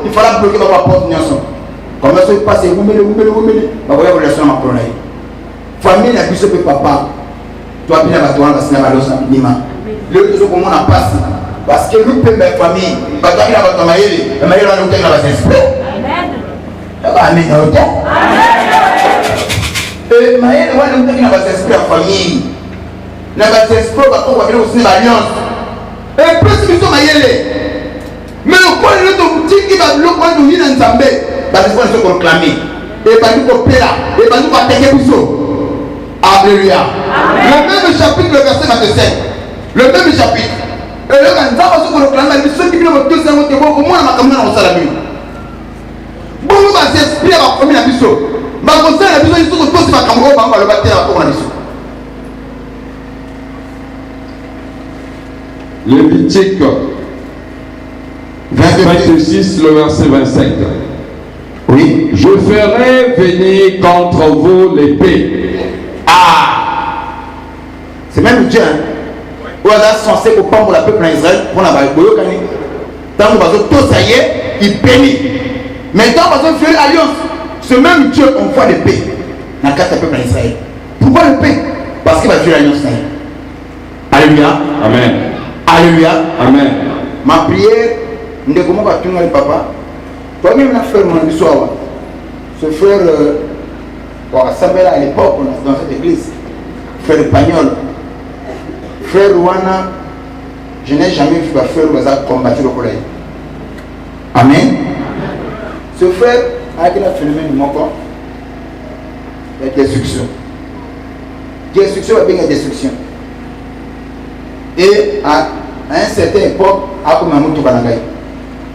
C: il fallait bloquer ma porte. Comme ça, il passe, vous mettez, ma relation à ma famille n'a plus ce papa. Toi, bien, tu vas passer la balance à Nima. Le plus comment on a passé. Parce que nous, ma famille, tu vas bien avoir ton maïs, le maïs va nous tenir la base. Amen. Et maïs va nous tenir la base d'esprit en famille. La base d'esprit va venir aussi l'alliance. Et plus qu'ils sont maïs. Mais le point de l'autre qui va le point de l'île en Zambé, bah les gens sont proclamés. Et bah nous coopérons. Et bah nous partagons pour Alléluia. Le même chapitre, le verset 27. Le même chapitre. Et le gars, nous avons proclamé. Ceux qui viennent au deuxième mot, au moins la caméra dans la vie. Bon, nous allons s'inspirer à la famille à Bissau. Ma conseil à Bissau, ils sont tous ma caméra, on va le battre à la Bissau.
B: Lévitique 26, le verset 25.
C: Oui.
B: Je ferai venir contre vous l'épée.
C: Ah! C'est même Dieu. Où on a censé pour prendre la peuple d'Israël pour la Bible. Tant que tout ça y est, il bénit. Maintenant, on va faire alliance. Ce même Dieu envoie l'épée dans le peuple d'Israël. Pourquoi l'épée? Parce qu'il va faire l'alliance. Alléluia.
B: Amen.
C: Alléluia.
B: Amen.
C: Ma prière, nous devons pas tout le papa. Toi-même, on a fait mon histoire. Ce frère, Samuel à l'époque, dans cette église, frère espagnol, frère Rouana, je n'ai jamais vu un frère Rouana combattre le collège. Amen. Ce frère a été le phénomène de mon corps. Il y a destruction. Destruction va bien la destruction. Et à une certaine époque,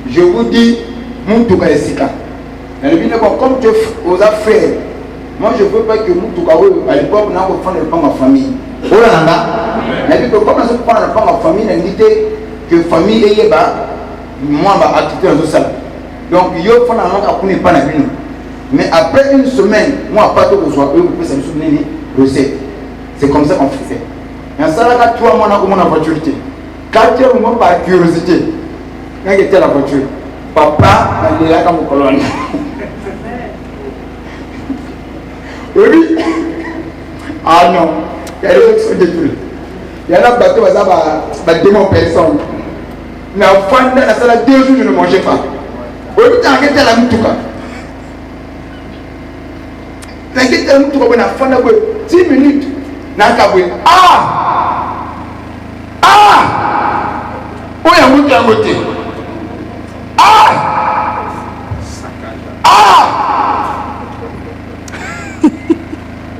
C: je vous dis, Moutouka est Sika. Mais le bien comme tu aux affaires, moi je ne veux pas que Moutouka à l'époque n'a pas prendre le pain ma famille. Oh là là, mais comme on se prend le pain ma famille, on dit que famille est bas, moi ma activité dans tout ça. Donc il y a un pas la mais après une semaine, moi pas tout besoin, eux vous pouvez se souvenir recette. C'est comme ça qu'on fait. Et ça là, 3 mois on a la voiture. 4 mois par curiosité. Quand était la voiture, papa, il est là comme colonne. Oui. Ah non, il y a des gens qui sont détruits. Il y en a un bateau, ça va démon personne. Mais en fin de la salle, 2 jours, je ne mangeais pas. Au lieu d'arrêter la moutouka. T'inquiète, la moutouka, on a fin de 10 minutes. Ah! Ah! Où est la moutouka à côté? Ah! Ah!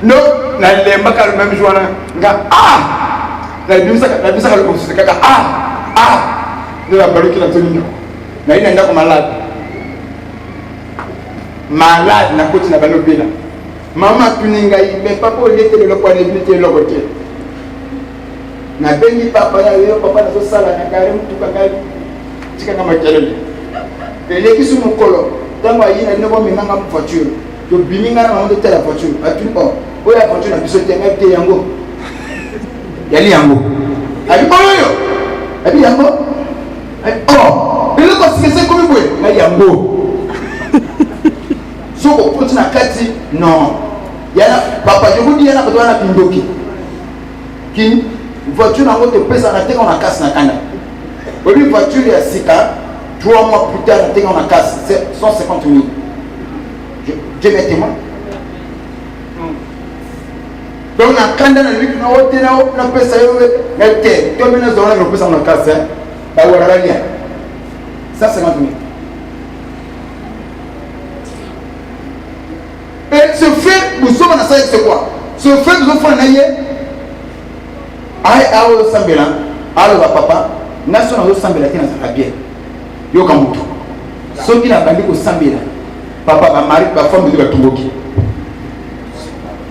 C: Non, les mbaka le même jour là. Ah! La bimsa le consulter kaka. Ah! Ah! Ne la balle qui la tenue. Na ina ndako malade. Malade na koti na balobe là. Maman tuninga mais papa au lieu de le point de vue de l'autre. Na bengi papa ya yo papa na so sala na kare mtu kakali. Tika kama kelele. Et qui sont mon colo, dans ma vie, il n'y a pas de voiture. Je binis à la de la voiture. À tout le monde, où la voiture n'a plus sauté, mais il y a yango. Il y a yango. Il y a yango. Oh, il y a c'est comme vous. Il y a yango. Si on continue à Kati, non. Il y a papa, je vous dis, il y a un pindoki. Qui voiture n'a pas de pèse à la tête, on a casse la canne. Une voiture est à Sika. 3 mois plus tard, on a casse 150 000. Dieu m'est témoin. Donc, on a quand même lui qui n'a pas ça, mais tu as mis dans la repousse en casse. 150 000. Et ce fait, nous sommes dans ça, c'est quoi? Ce fait, nous sommes en aïe. Aïe, aïe, Sambela. Aïe, papa. Nation, nous sommes en la bière. Yo kamutu soki na bandi ko sambela papa ba mari ba femme de batumboki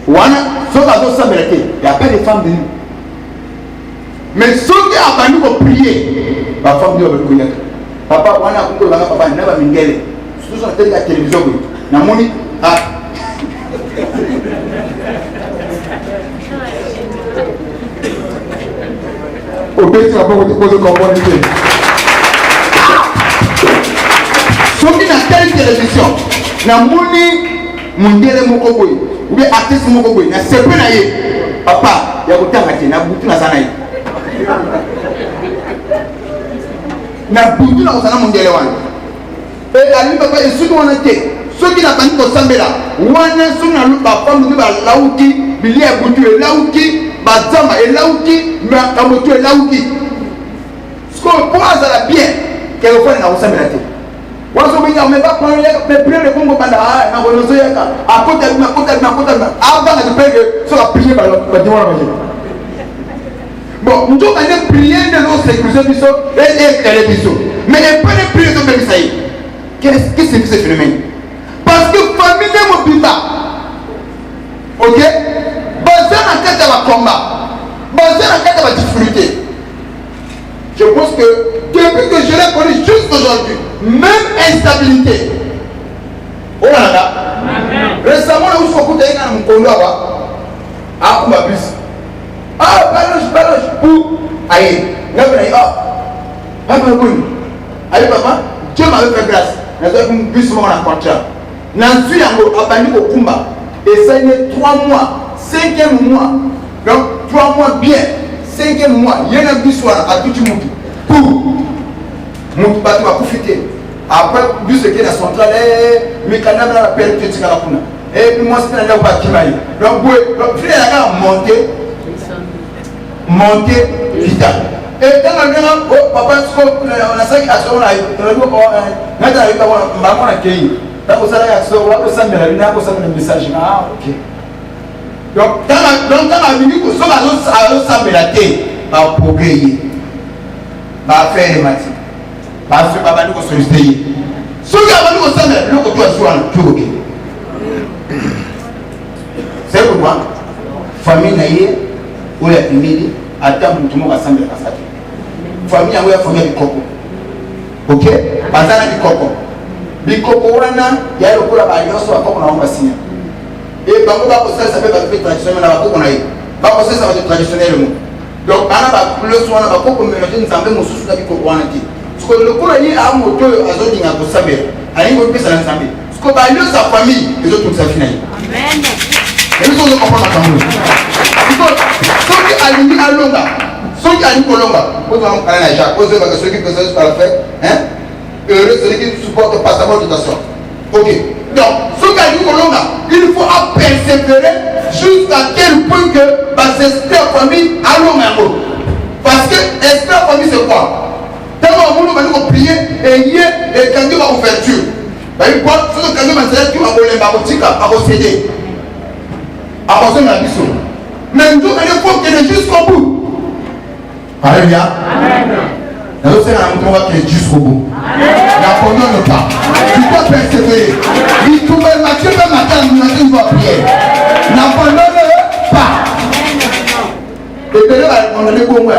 C: wana soka zo sambela te ya pas de femme de mais soki a bandi ko prier ba femme de batumboki papa wana ko ba papa na ba mingele surtout sur la télévision ko na moni ah obéti va pas te poser communauté. Soki na telle télévision, na moni mondele moko boy, ou bien artiste moko boy, na sepe na ye, papa, ya kotanga te na butu na sana ye. Na butu na kosana mondele wana. Et ali papa esuki wana te. Soki na bandi kosambela, wana soki na lupa femme ba lauki, bilia butu e lauki, bazama e lauki, makambotu e lauki. Sko pour azala bien, quelque fois na kosambela te. Wazo binga umeba kwa mais prier le Congo banda na bonozo yaka akota avant de prier sur la prière ba diwa ba. Bon, nous devons prier de nos sécurités biso et télévision. Mais pas de prier de Belisaï. Qu'est-ce que c'est que ce phénomène? Parce que famille ne m'oublie pas. OK? Basé dans le cadre de combat, basé dans le cadre de la difficulté. Je pense que depuis que je l'ai connu jusqu'aujourd'hui, même instabilité. Oh là là. Récemment, là où je suis écouté dans mon condo, ah, on m'a plus. Ah, baloche, pour. Aïe, n'a pas dit, ah, papa, aïe, papa, Dieu m'avait fait grâce. N'a pas dit, plus souvent, on a contrat. N'a pas dit, on a banni au combat. Et ça, il y a 3 mois, 5e mois. Donc, 3 mois bien. 5e mois, il y a un bis à tout le monde. Pour mon bateau va profiter. Après, vu ce qui est la centrale, mes canaux la pelle que tu as la pouna. Et puis moi, c'est un peu qui m'a dit. Donc, il y a monter vite. Et quand on a papa, on a ça qui a son live. On a dit, on a accueilli. Donc, on a un message. Ah, ok. Donc, quand on a vu que ça va la tête, va progresser. Va faire les matières. Va faire pas mal de solliciter. Si vous avez nous ensemble, le côté à soi, tout ok. C'est pourquoi famille naïe ou la famille attend tout le monde ensemble à ça. Famille a une famille de coco. Ok? Bazana de coco. De coco wana ya le kula ba yoso a coco na on va signer. Et bango ba ko ça fait ba fait traditionnel na ba coco naïe. Ba ko ça va être traditionnel. Donc, on a le soin de beaucoup de mélanger, nous avons sous la vie pour voir. Ce que le courant est à moto, à zone à Gossabé, à une autre personne à Zambé. Ce qu'on va lieu sa famille, les autres ça finit. Amen. Et nous sommes comprendre la famille. Ceux qui alignent à Longa, ceux qui alignent à Longa, vous allez parler à Jacques, vous allez ceux qui peuvent faire le fait, hein? Heureux celui qui supporte pas sa motivation. Ok. Donc, ceux qui alignent à Longa, il faut persévérer jusqu'à quel point que cette famille a l'homme. Parce que cette famille c'est quoi? Tellement on va prier et hier et quand Dieu va ouverture. Il faut que quand Dieu va dire qu'il va voler ma boutique à posséder. À posséder la mission. Mais nous il faut qu'il est jusqu'au bout. Alléluia. Nous sommes jusqu'au bout. N'abandonne pas. Tu dois persévérer. Il trouve un Mathieu le matin, nous va prier. N'abandonne pas. Et puis là, on a des bons mots.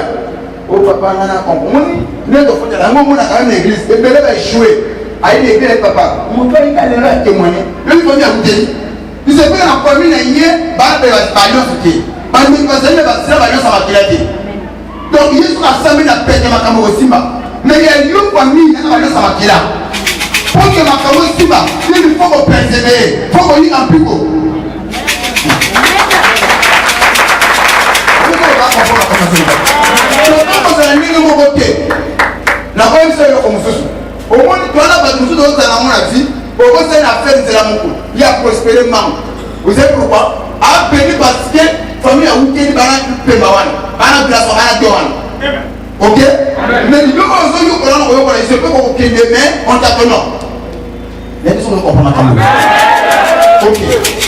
C: Oh papa, on a compris. Nous avons quand même l'église. Et puis là, il va échouer. Aïe, l'église, papa. Mon père, il a témoigné. Lui, il faut bien goûter. Il se fait la famille, il y a des ballons. Donc, il y a ce qu'on a sami la paix de ma camo Simba. Mais il y a une famille qui a des ballons. Pour que ma camo Simba, il faut persévérer. Il faut qu'on y implique. La bonne c'est comme ça. Au moins, toi là, parce que nous sommes dans la vie, au moins c'est la fête de la moukou. Il y a prospéré maman. Vous savez pourquoi? A béni parce que famille a oublié de balan de Pembawan, balan de la soirée de Dohan. Ok? Mais nous avons besoin de nous connaître, je peux qu'on ait des mains en t'apprenant. Les gens ne comprennent pas. Ok.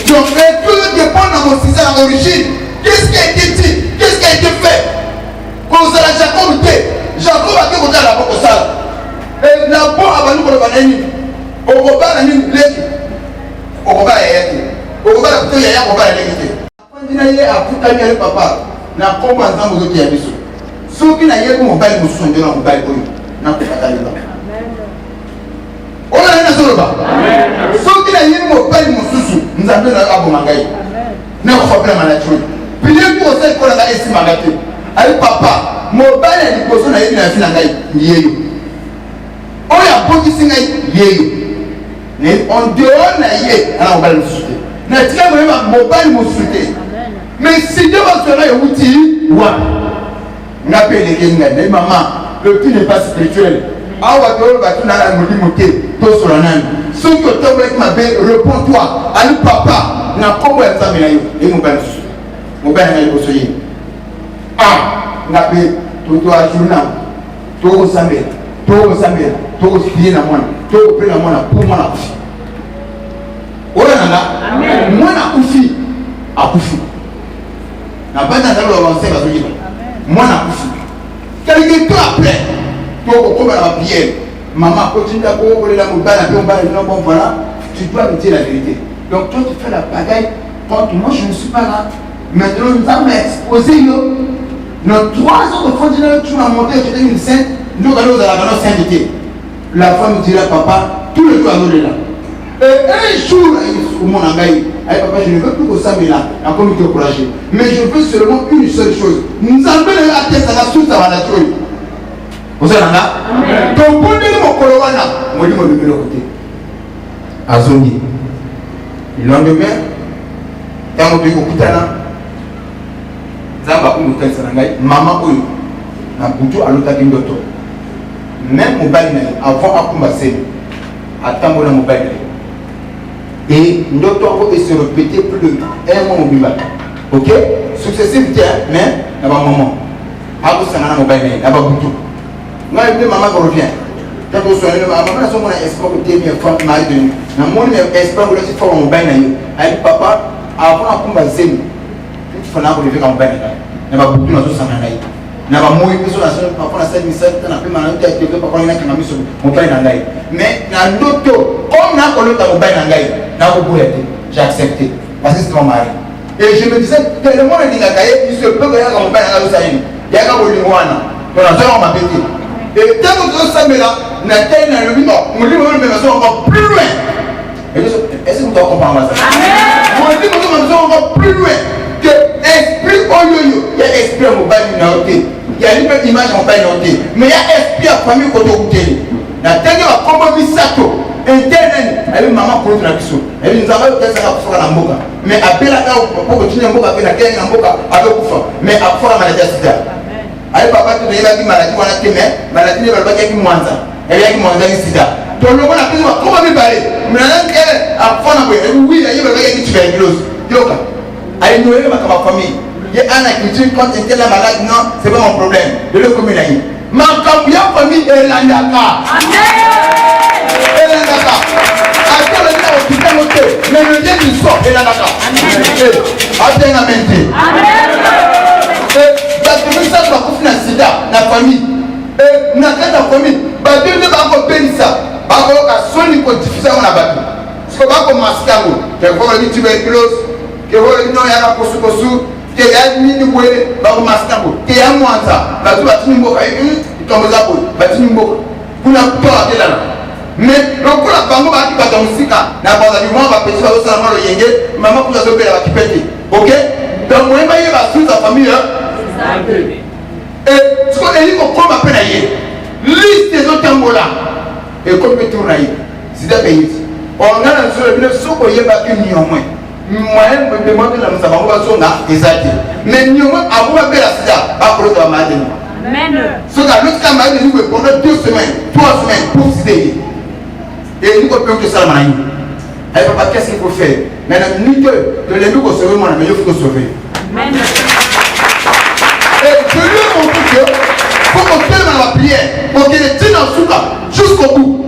C: Donc, tout dépend de mon système à l'origine. Qu'est-ce qui a été dit? Qu'est-ce qui a été fait? Quand vous allez Jacob, Jacob a été côté à la boque au sale. Et la boue a valu pour le banani. Au repas, la mine blesse. Au repas, il y a été. Au repas, la bouteille, il y a un repas, il y a été. Quand il y a tout à l'heure, papa, n'a pas entendu aux autres qui a besoin. Ceux qui n'ont pas eu mon bail, mon son de l'homme, mon bail, n'a pas eu le bail. On a rien à se le bas. Ceux qui n'ont pas eu mon bail, mon sous, nous avons un abo mangaï. N'a pas problème à la chose. Puis les pour ça qu'on a essayé de m'arrêter. Allez, papa. mobali ya liboso na yebi na fi na ngai yeyo oyo abokisi ngai yeyo en dehors na ye ana mobali mosusu te na tika moyeba mobali mosusu te mais si Dieu va se faire outil wapi nga mpe elenge ngai nayi mama le tout n'est pas spirituel awa toyo bato na la molimo te tosola nani soki otombolaki mabe réponds-toi ali papa na nkombo ya nzambe na yo eyi mobali mosusu mobali na ngai liboso ye nga mpe toajour na tokosambela tokosifie na mwana tokopela mwana po mwana akufi oyo nanga mwana akufi na banda nzambe babanse bazoyiba mwana akufi quelque temps après tokokoma na bapriere maman continue à kokolela mobala mpe mobala non bon voilà tu dois me dire la vérité donc toi tu fais la bagaille contre moi je ne suis pas là maintenant nous avons exposé yo nos 3 ans de fond tu m'as monté que tu es une sainte nous allons à la sainteté la femme me dira papa tous les jours à l'eau là et un jour au monde en gaï papa je ne veux plus que ça mais là la communauté encouragée mais je veux seulement une seule chose nous avons la tête à la source à la nature vous savez là donc pour dire mon colowana moi dis moi de l'autre côté azongi le lendemain tant que tu kokutana zamba kumukasa na ngai mama oyo na butu alotaki ndoto même mobali na ye avant akumba sene atambola mobali na ye et ndoto yango se répété plus de 1 mois mobimba ok successif te mais na bamoment akosanga na mobali na ye na babutu ngai mpe mama revient tant osoyele mama nazomona espoir te bien femme mari de nuit na moni espoir oloti fort mobali na ye ayi papa avant akumba sene fana ko lever comme ben na ba butu na zo sana ngai na ba moyi biso na so papa na sel misel na pe mana te te papa na kana miso mo pa na ngai mais na ndoto comme na ko lota mo ben na ngai na ko boya te j'ai accepté parce que c'est mon mari et je me disais tellement le dinga kaye il se peut que ya mo ben na zo sa yini ya ka bo lingwana to na zo ma beti et tant que zo samela na te na le bino mo li mo me so encore plus loin est-ce que vous comprenez ça amen mo li mo so encore plus loin que esprit oyoyo il y a esprit mobile noté il y a une image mobile noté mais il y a esprit à famille côté hôtel na tenge ba kombo bisato internet avec maman pour na biso et nous avons peut-être ça pour la mboka mais appela ka pour continuer mboka pe na kenga mboka avec kufa mais après maladie sida ayi papa tu yeba ki maladie wana te mais maladie ne va pas ki mwanza et ya ki mwanza ni sida to lo bona pe ba kombo mi bare mais na ngere afona bo oui ya yeba ki tuberculose yoka ayi noyé ma famille il y a un agriculture quand était la malade non c'est pas mon problème de le commun là ma famille est l'andaka attends le temps au putain moté mais le Dieu du sort est l'andaka attends la mente parce que ça doit couper na sida na famille et na la famille ba Dieu ne va pas payer ça ba ko ka soni ko diffuser on a battu parce que ba ko maskango te ko le tuberculose que vous n'avez pas de posu que ya nini mwele ba ko maskango que ya mwanza ba tu batini mboka tombe za ko batini mboka kuna toa de là mais donc la bango ba ki ba musika na ba za bimwa ba pesi ba so na malo yenge mama kuna zo pela ba kipete OK donc moi ba ye ba sous sa famille et ce qu'on dit ko ko ba pena ye liste des autres tambola et comme que tourna yi sida pays on a na sur le soko ye ba ki ni au moins moyen me demande la nous avons besoin d'exacter mais nous avons appelé la sida à cause de la maladie amen ce que l'autre maladie nous pendant 2 semaines 3 semaines pour citer et nous pouvons que ça maladie et papa qu'est-ce qu'il faut faire maintenant ni que de l'ennemi qu'on sauve moi mais il faut sauver amen et je lui montre que faut qu'on telle dans la prière pour qu'il tient en souka jusqu'au bout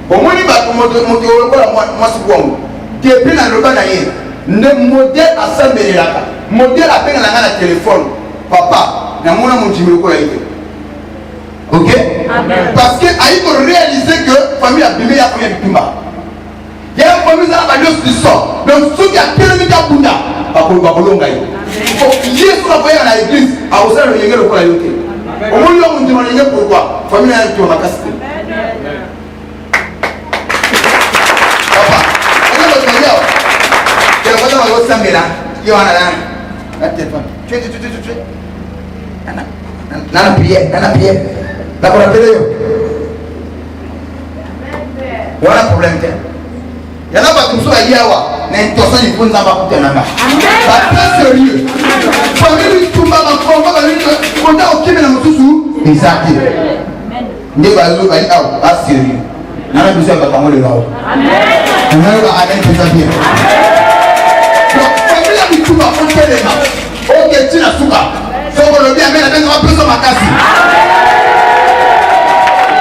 C: au moins il va monter moi c'est bon depuis dans le bas d'ailleurs le modèle assemblé là modèle appelle la téléphone papa na mona mon numéro ko laïque OK amen parce que aïe ko réaliser que famille a bimé ya famille bimba il y a une famille là ba dos du sort donc ceux qui a tellement de bunda ba ko longa yi faut yesu la voyer à l'église a osa le yengelo ko laïque au moins yo mon numéro yengelo pourquoi famille a tu ma casse papa on va samela yo ana la téléphone tu ana Nana prière. D'accord, appelez-le. Voilà le problème. Il y en a pas comme ça à Yawa. L'intention du bon zamba pour tenir. C'est très sérieux. Famille tout va en combat avec le contact au Québec dans mon sous. Exact. Ne va pas sérieux. Nana besoin de parler de là. Amen. Amen. C'est ça bien. Donc famille tout va en tenir. Ok, tu n'as souka. Faut que le bien amène avec un peu sur ma casse.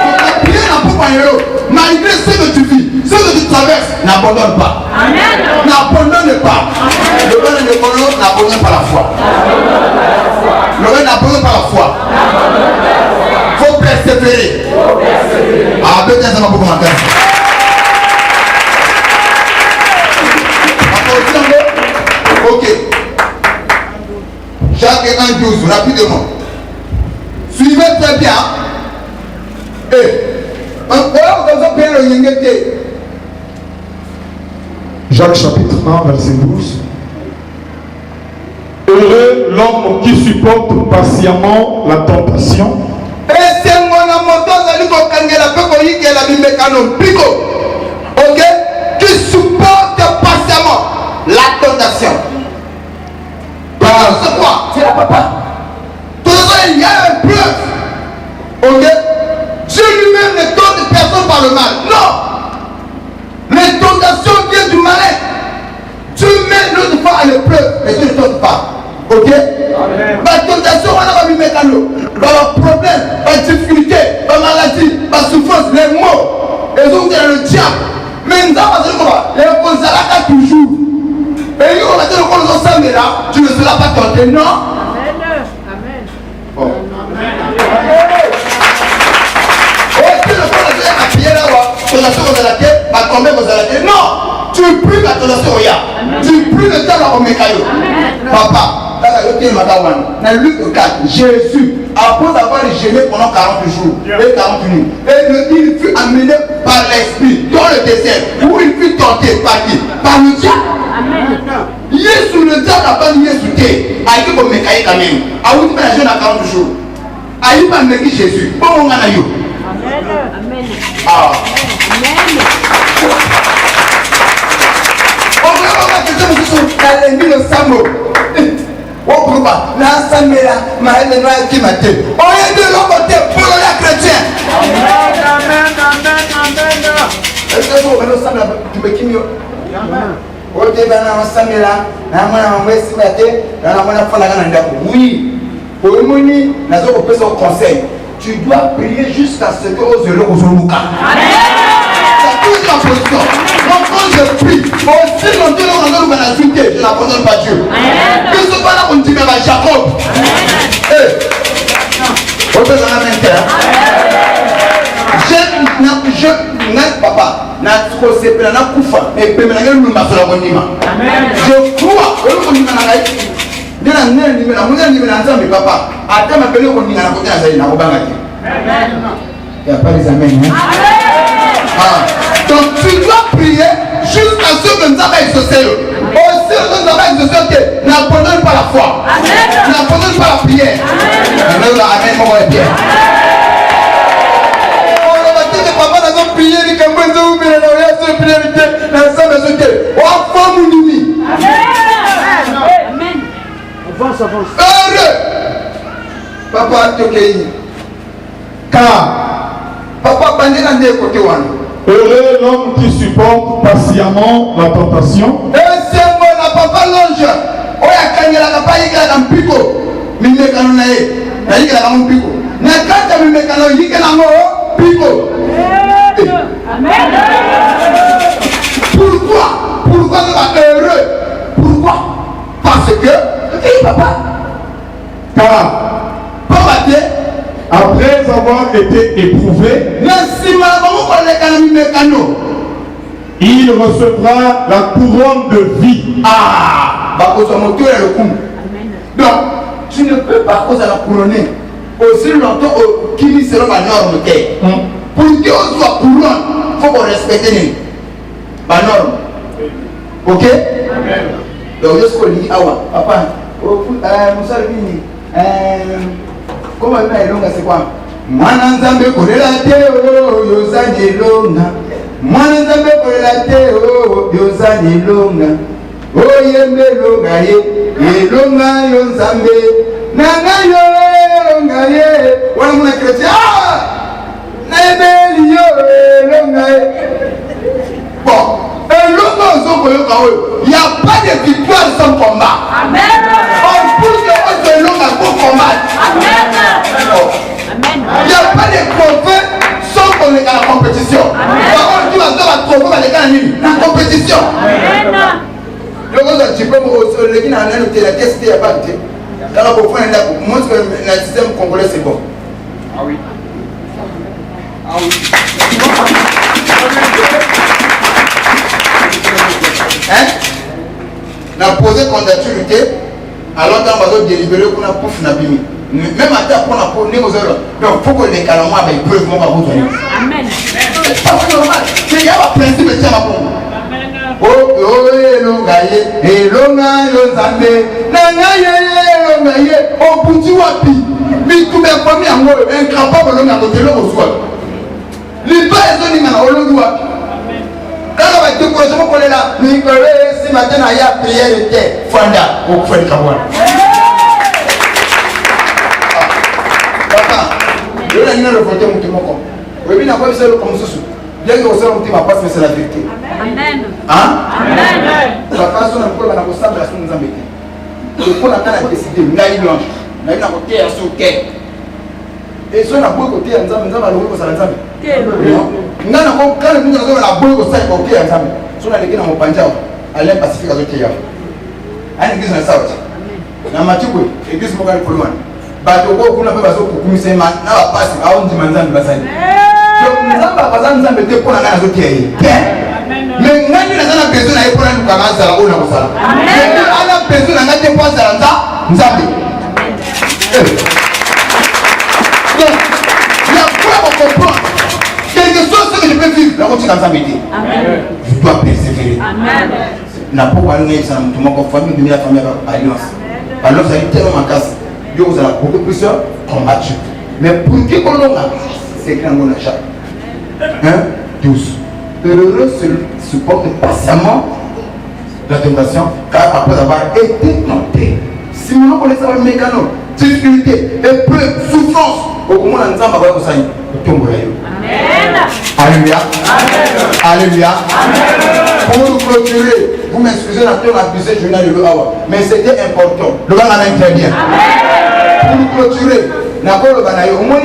C: Donc la prière n'a pas parlé. Malgré ce que tu vis, ce que tu traverses, n'abandonne pas. Amen. N'abandonne pas. Le roi de l'école n'abandonne pas la foi. Le roi n'abandonne pas la foi. Il faut persévérer. Ah, peut-être ça va beaucoup m'entendre. Ok. Jacques 1,12, rapidement. Suivez très bien.
D: Jacques chapitre 1, verset 12. Heureux l'homme qui supporte patiemment la tentation.
C: Ok? Qui supporte patiemment la tentation. C'est quoi? C'est la papa. Tout ça, il y a un preuve. Ok? Dieu lui-même ne tente personne par le mal. Non. Les tentations viennent du malin. Dieu met l'autre fois à l'épreuve, mais Dieu ne tente pas. Ok? La tentation, on a pas mis mécano. Le problème, la difficulté, la maladie, la souffrance, les mots. Et donc, c'est le diable. Mais nous avons dit quoi? Les Gonzalaka toujours. Et on va dire qu'on nous ensemble là, tu ne seras pas tenté, non? Amen. Amen. Bon. Et puis le temps de la prière là, tentation vous allez la tomber vous allez non, tu pries la tentation tu pries le temps au mécaillot. Papa, là il y a dans Luc 4, Jésus, après avoir gêné pendant 40 jours et 40 nuits, et il fut amené par l'esprit dans le désert où il fut tenté par qui? Par le diable. Yesu le diable n'a pas mis Yesu té, a été comme mécaillé quand même. A où tu peux agir dans 40 jours? A eu pas mécaillé Jésus. Bon on a eu. Amen. Ah. Amen. On va que je suis dans les mille sambo. Oh pourquoi? Là ça me là, ma haine noire qui m'a té. On est de l'autre côté pour les chrétiens. Amen. Est-ce que vous avez ça tu me qui mieux? Oh Dieu ben on s'amène là, na mwana mwesi maté, na mwana fona kana ndako. Oui. Pour le moni, na zo opesa au conseil. Tu dois prier jusqu'à ce que aux heureux aux Luka. C'est toute la position. Donc quand je prie, aussi longtemps que on a l'insulté, je n'abandonne pas Dieu. Mais ce pas là qu'on dit même à Jacob. On peut dans la main. Je n'ai papa, n'a trop séparé, n'a pas fait, et puis maintenant nous m'avons fait la bonne image. Je crois que nous sommes dans la vie. Donc tu dois prier jusqu'à ce que nous avons exaucé. Aussi que nous avons exaucé, n'abandonne pas la foi. N'abandonne pas la prière. Amen, mon Dieu. Papa n'a pas prié, ni comme vous avez la priorité, dans sa maison. On va mourir. Amen. Avance. Heureux. Papa, tu es car papa, bandé dans des côtés.
D: Heureux l'homme qui supporte patiemment la tentation.
C: Et c'est bon, la papa longe. Oh, il y a la papa, il y a un pico. Mais il y a un pico. Mais quand tu as un pico. Amen. Pourquoi nous sommes heureux? Pourquoi? Parce que, papa,
D: car après avoir été éprouvé, il recevra la couronne de vie.
C: Donc, tu ne peux pas causer la couronner aussi longtemps qu'il sera ma norme. Pour que on soit couronne, il faut qu'on respecte la norme. Ok? Donc, je suis dit, papa, Comment il longa c'est quoi? Mwana nzambe kolela te o yozani longa. Mwana nzambe kolela te o yozani longa. O yembe longa ye longa yo nzambe. Nanga yo longa ye. Wana muna chrétien. Na ebeli yo longa ye. Bon, longa ozo koyoka oyo. Il n'y a pas de victoire sans combat.
E: Amen.
C: On pousse que votre longa pour combattre.
E: Amen.
C: Il n'y a pas de trophée sans qu'on est à la compétition. Par contre, tu vas avoir un trophée avec la compétition. Le gars, tu peux me dire que la caisse est pas de dans la profonde, moi, le système congolais, c'est bon.
B: Ah oui. Ah oui.
C: Hein? On a posé candidature, alors on va délibérer qu'on a pouf na bimi. Même à ta pour la pour nous autres. Donc faut que les calmants avec preuve mon babou.
E: Amen.
C: C'est pas normal. C'est y a un principe de tiens ma pompe. Oh longa ye longa yo nzambe nanga ye longa ye o buti wapi mi tout mes famille en haut un crapaud longa ko telo ko soit liba ezoni na olongi wapi kaka ba décoration ko lela mi ko si matin ya prière était fanda o fait kabwana papa yo na nina le voter mutu moko webi na kwa biselo comme susu bien que osala mutu ma passe mais c'est la vérité.
E: Amen.
C: Hein?
E: Amen.
C: La façon dont on a constaté la semaine dernière. Le point a décidé ngai blanche. Na ina côté à souke. Et so na boy côté à nzambe nzambe aloko sala nzambe. Ngana ko kana mungu na na boy ko sala côté à nzambe. So na lekina mo panjao. Alain Pacifique azote ya. Ani ngizwe na sawa. Na machikwe église mo kali polwana. Bato ko kuna pe bazo kukumisa na ba pasi au ndima nzambe basani. Donc nzambe bazana nzambe te pona ngana azote ya. Mais ngani na zana besoin na epona nduka mazala ona kosala. Mais ana besoin na ngate kwa zala nzambe. Donc il y a quoi à comprendre? Quelque chose que je peux vivre, la route dans nzambe. Amen. Je dois persévérer. Amen. Na pourquoi nous sommes dans notre famille de la famille alliance. Alors ça est tellement en casse. Dieu vous a beaucoup plus combattu. Mais pour qui qu'on a, c'est grand on a chaque. Hein? Tous. Heureux supporte patiemment la tentation, car après avoir été tenté. Si nous connaissons le mécanisme, difficulté, épreuve, souffrance, au moment où nous avons besoin de tomber. Amen. Alléluia. Alléluia. Pour nous clôturer, vous m'excusez, on a abusé du journal de l'Awa, mais c'était important. Le gars l'a très bien. Pour nous clôturer, nous avons le banaï, au moins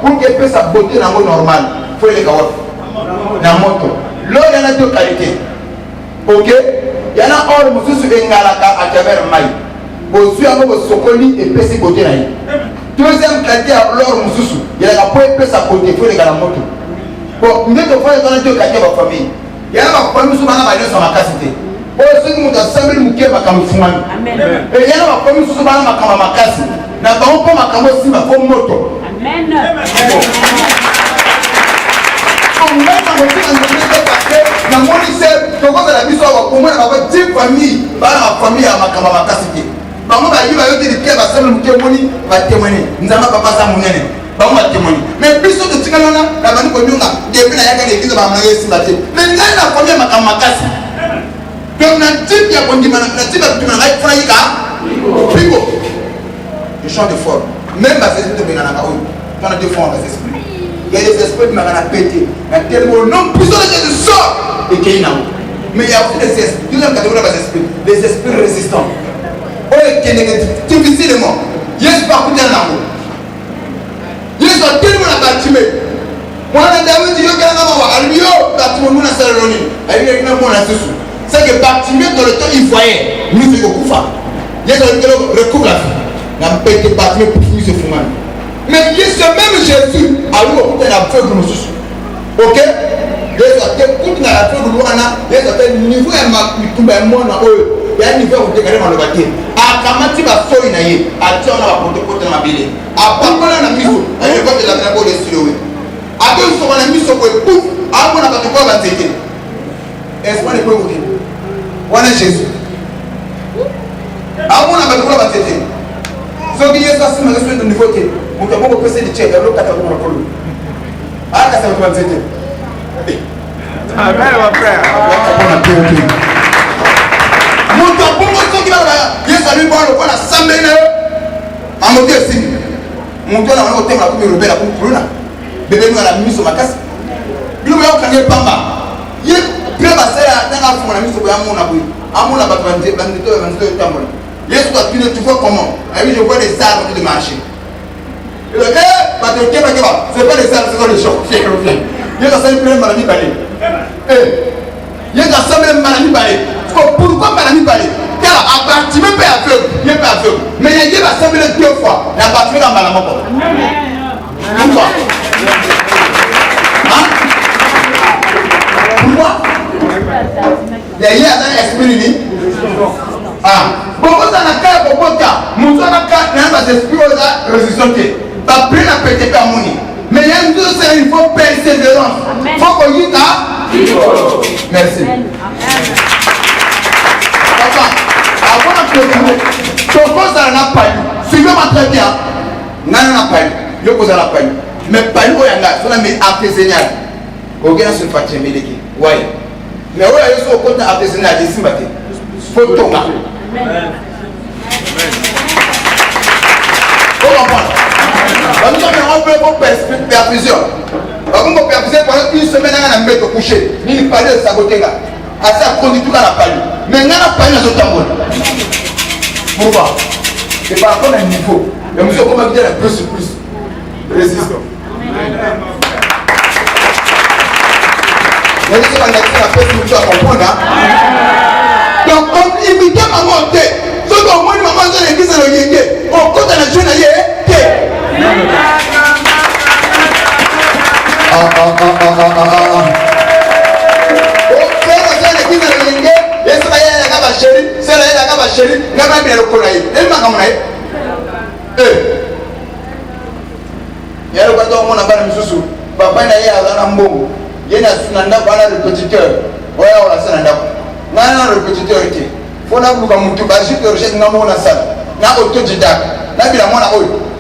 C: pour qu'il puisse sa beauté normale, il faut les carottes. Na moto l'eau il y en a deux qualités. Ok, il y en a or mususu engalaka à travers mai bosu yango bosokoli epesi côté na ye. Deuxième qualité ya l'or mususu il y a la po epesa côté faut les gala moto. Bon ndeko fa dans deux qualités ba famille il y a ba famille mususu bana ba nyosa makasite bosu ki muta sambeli mukeba kamfumani. Amen. Et il y a ba famille mususu bana makama makasi na ba on po makamo simba ko moto. Amen. Même dans le passé, dans mon lycée, quand on a la mission, on a 10 familles, la famille à ma capacité. Maman va dire que les pierres va témoigner, va témoigner. Nous avons pas ça mon année. Maman va témoigner. Mais plus de Tigalana, la famille qu'on a, depuis la l'église va me laisser la tête. Mais là, la famille à ma capacité. Donc, on a dit qu'il y a un dimanche, on a dit qu'il y a un Fraïka, Pico. Je chante fort. Même à ces esprits de Benanakaou, quand on a deux fois dans ces esprits. Il y a des esprits qui m'ont pété. Il y a tellement de noms puissants de Jésus sort et qui est là. Mais il y a aussi des esprits. Deuxième catégorie des esprits résistants. Oh, qui est difficilement. Il y a des parcours dans l'eau. Il y a tellement de bâtiments. Moi, on a dit que bâtiment, nous, on a salonné. Il y a un monde là-dessous. C'est que bâtiment, dans le temps, il voyait. Nous, c'est beaucoup ça. Il y a des recouvre la vie. On a pété bâtiment pour finir ce fumage. Mais ce même Jésus a eu au la feu de nous. Ok? Il y a la feu de nous. Il y a un niveau où il y a un niveau où il y a un niveau. A kamati ba so inaye ati ona ba pote pote na mabile apakona na miso ayo ko de la na bole silowe ato so na miso ko puf amona ba to ko ba tete espoir ko ko wana Jésus amona ba to ko ba tete Ce qui est ça, c'est le niveau qui est. Vous avez beaucoup de tchèques, vous avez beaucoup de ah, ça va être
A: amen, mon frère.
C: Mon temps pour moi, ce qui va là, il y a salut pour le point à 100 000 en mode aussi. Mon temps, on a au thème la première rebelle à Poupouna. Bébé nous a mis sur ma casse. Il nous met au canier Pamba. Il est prêt à passer à un enfant, on a mis sur mon abri. À mon abat, on a dit, il est sur la pile, tu vois comment. Et je vois des arbres de marché. Il dit, c'est pas des arbres, c'est des chocs. Il y a ça, il y a maladie balée. Il y a ça, il y a maladie balée. Pourquoi maladie balée? Car à partir même pas aveugle, il n'est pas aveugle. Mais il y a ça, il y a 2 fois. Il y a pas fait dans maladie. Pourquoi? Pourquoi? Il y a un esprit. Pourquoi ça n'a qu'à beaucoup de cas? Nous avons un esprit aux résistants. Pas pris la pété par mon nez. Mais il faut persévérance. Il faut qu'on y aille. Merci. Papa, avant de continuer, ton cause n'a pas eu. Suivez-moi très bien. N'a pas eu. Je cause n'a pas eu. Mais pas eu au Yanga, c'est un artisanal. Au Ghana, c'est pas très bien. Oui. Mais au Yanga, c'est au côté artisanal. Il faut tomber. Vous comprenez? Nous avons fait une perfusion. Nous avons perfusion pendant une semaine à la mettre au coucher. Nous avons parlé de saboter. À ça, on dit tout à la palue. Mais nous avons parlé de notre amour. Pourquoi? C'est par rapport à un niveau. Et nous avons commencé à plus sur plus. Résistons. Mais nous avons la paix sur nous à comprendre. Donc, on imite maman. Ce qu'on voit, maman, c'est l'église de l'Oyenge. On compte à la jeune aïe.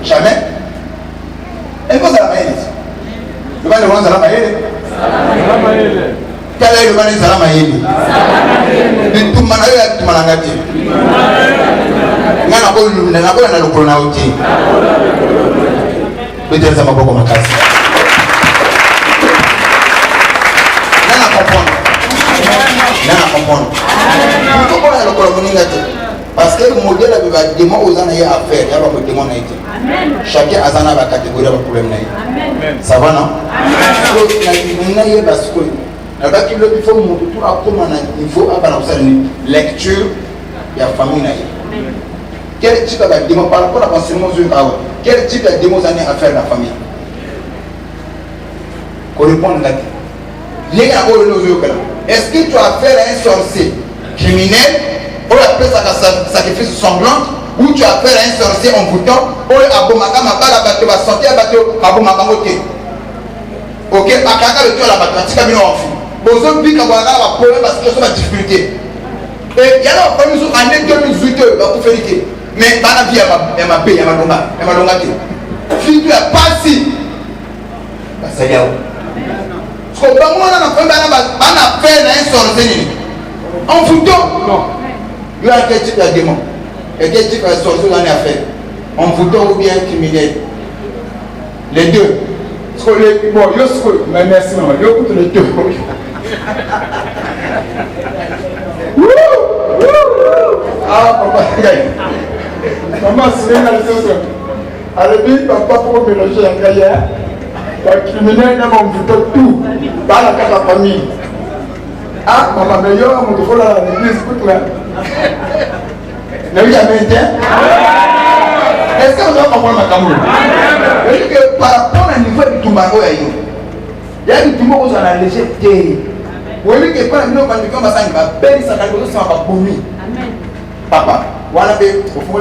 C: Jamais. Et quoi ça la maïs? Le mal de moi, ça la maïs. Quel est le mal de la maïs? De tout manage, tout managati. N'a pas eu le pronaouti. Peut-être ça m'a pas comme un casse. N'a pas comprendre. Pourquoi on a le colomoningaté? Parce que le modèle a des mots aux années à faire, il y a pas de démon. Chacun a sa catégorie de problème. Ça va, non? Il faut montrer tout à comment il faut avoir une lecture de la famille. Quel type de démon par rapport à l'enseignement? Quel type de démon à faire la famille? Correspondre là. Est-ce que tu as affaire à un sorcier criminel? On appelle ça sacrifice sanglant, ou tu as affaire à un sorcier envoûtant, ou abomaka mabala bato va sortir bato abomaka moté. Ok, akaka le tuer la bato, tika bino enfu. Bozo bika wala va problème parce que c'est ma difficulté. Et il y a la famille sur année 2018 va pour faire mais dans la vie elle m'a payé, elle m'a donné. Si tu as pas si, bah ça y est. Parce que on a affaire à un sorcier envoûtant. Non. Il y a quel type de démon et quel type de sorcier dans les affaires? En foutant ou bien criminel? Les deux. Bon, mais merci maman, je écoute les deux. Ah, papa, maman, c'est une chose. Alors, papa, pour mélanger la carrière, le criminel n'a pas foutu tout dans la famille. Ah, maman, mais yo, mon faut là, l'église, écoute là. N'a jamais été? Est-ce que vous avez compris ma camoufle? C'est que par rapport au niveau du Tumbago, il y a du Tumbago qui a léger terre. Vous voyez que quand nous avons dit que ça va belle, ça va bouger, ça va bouger. Papa, voilà, au fond,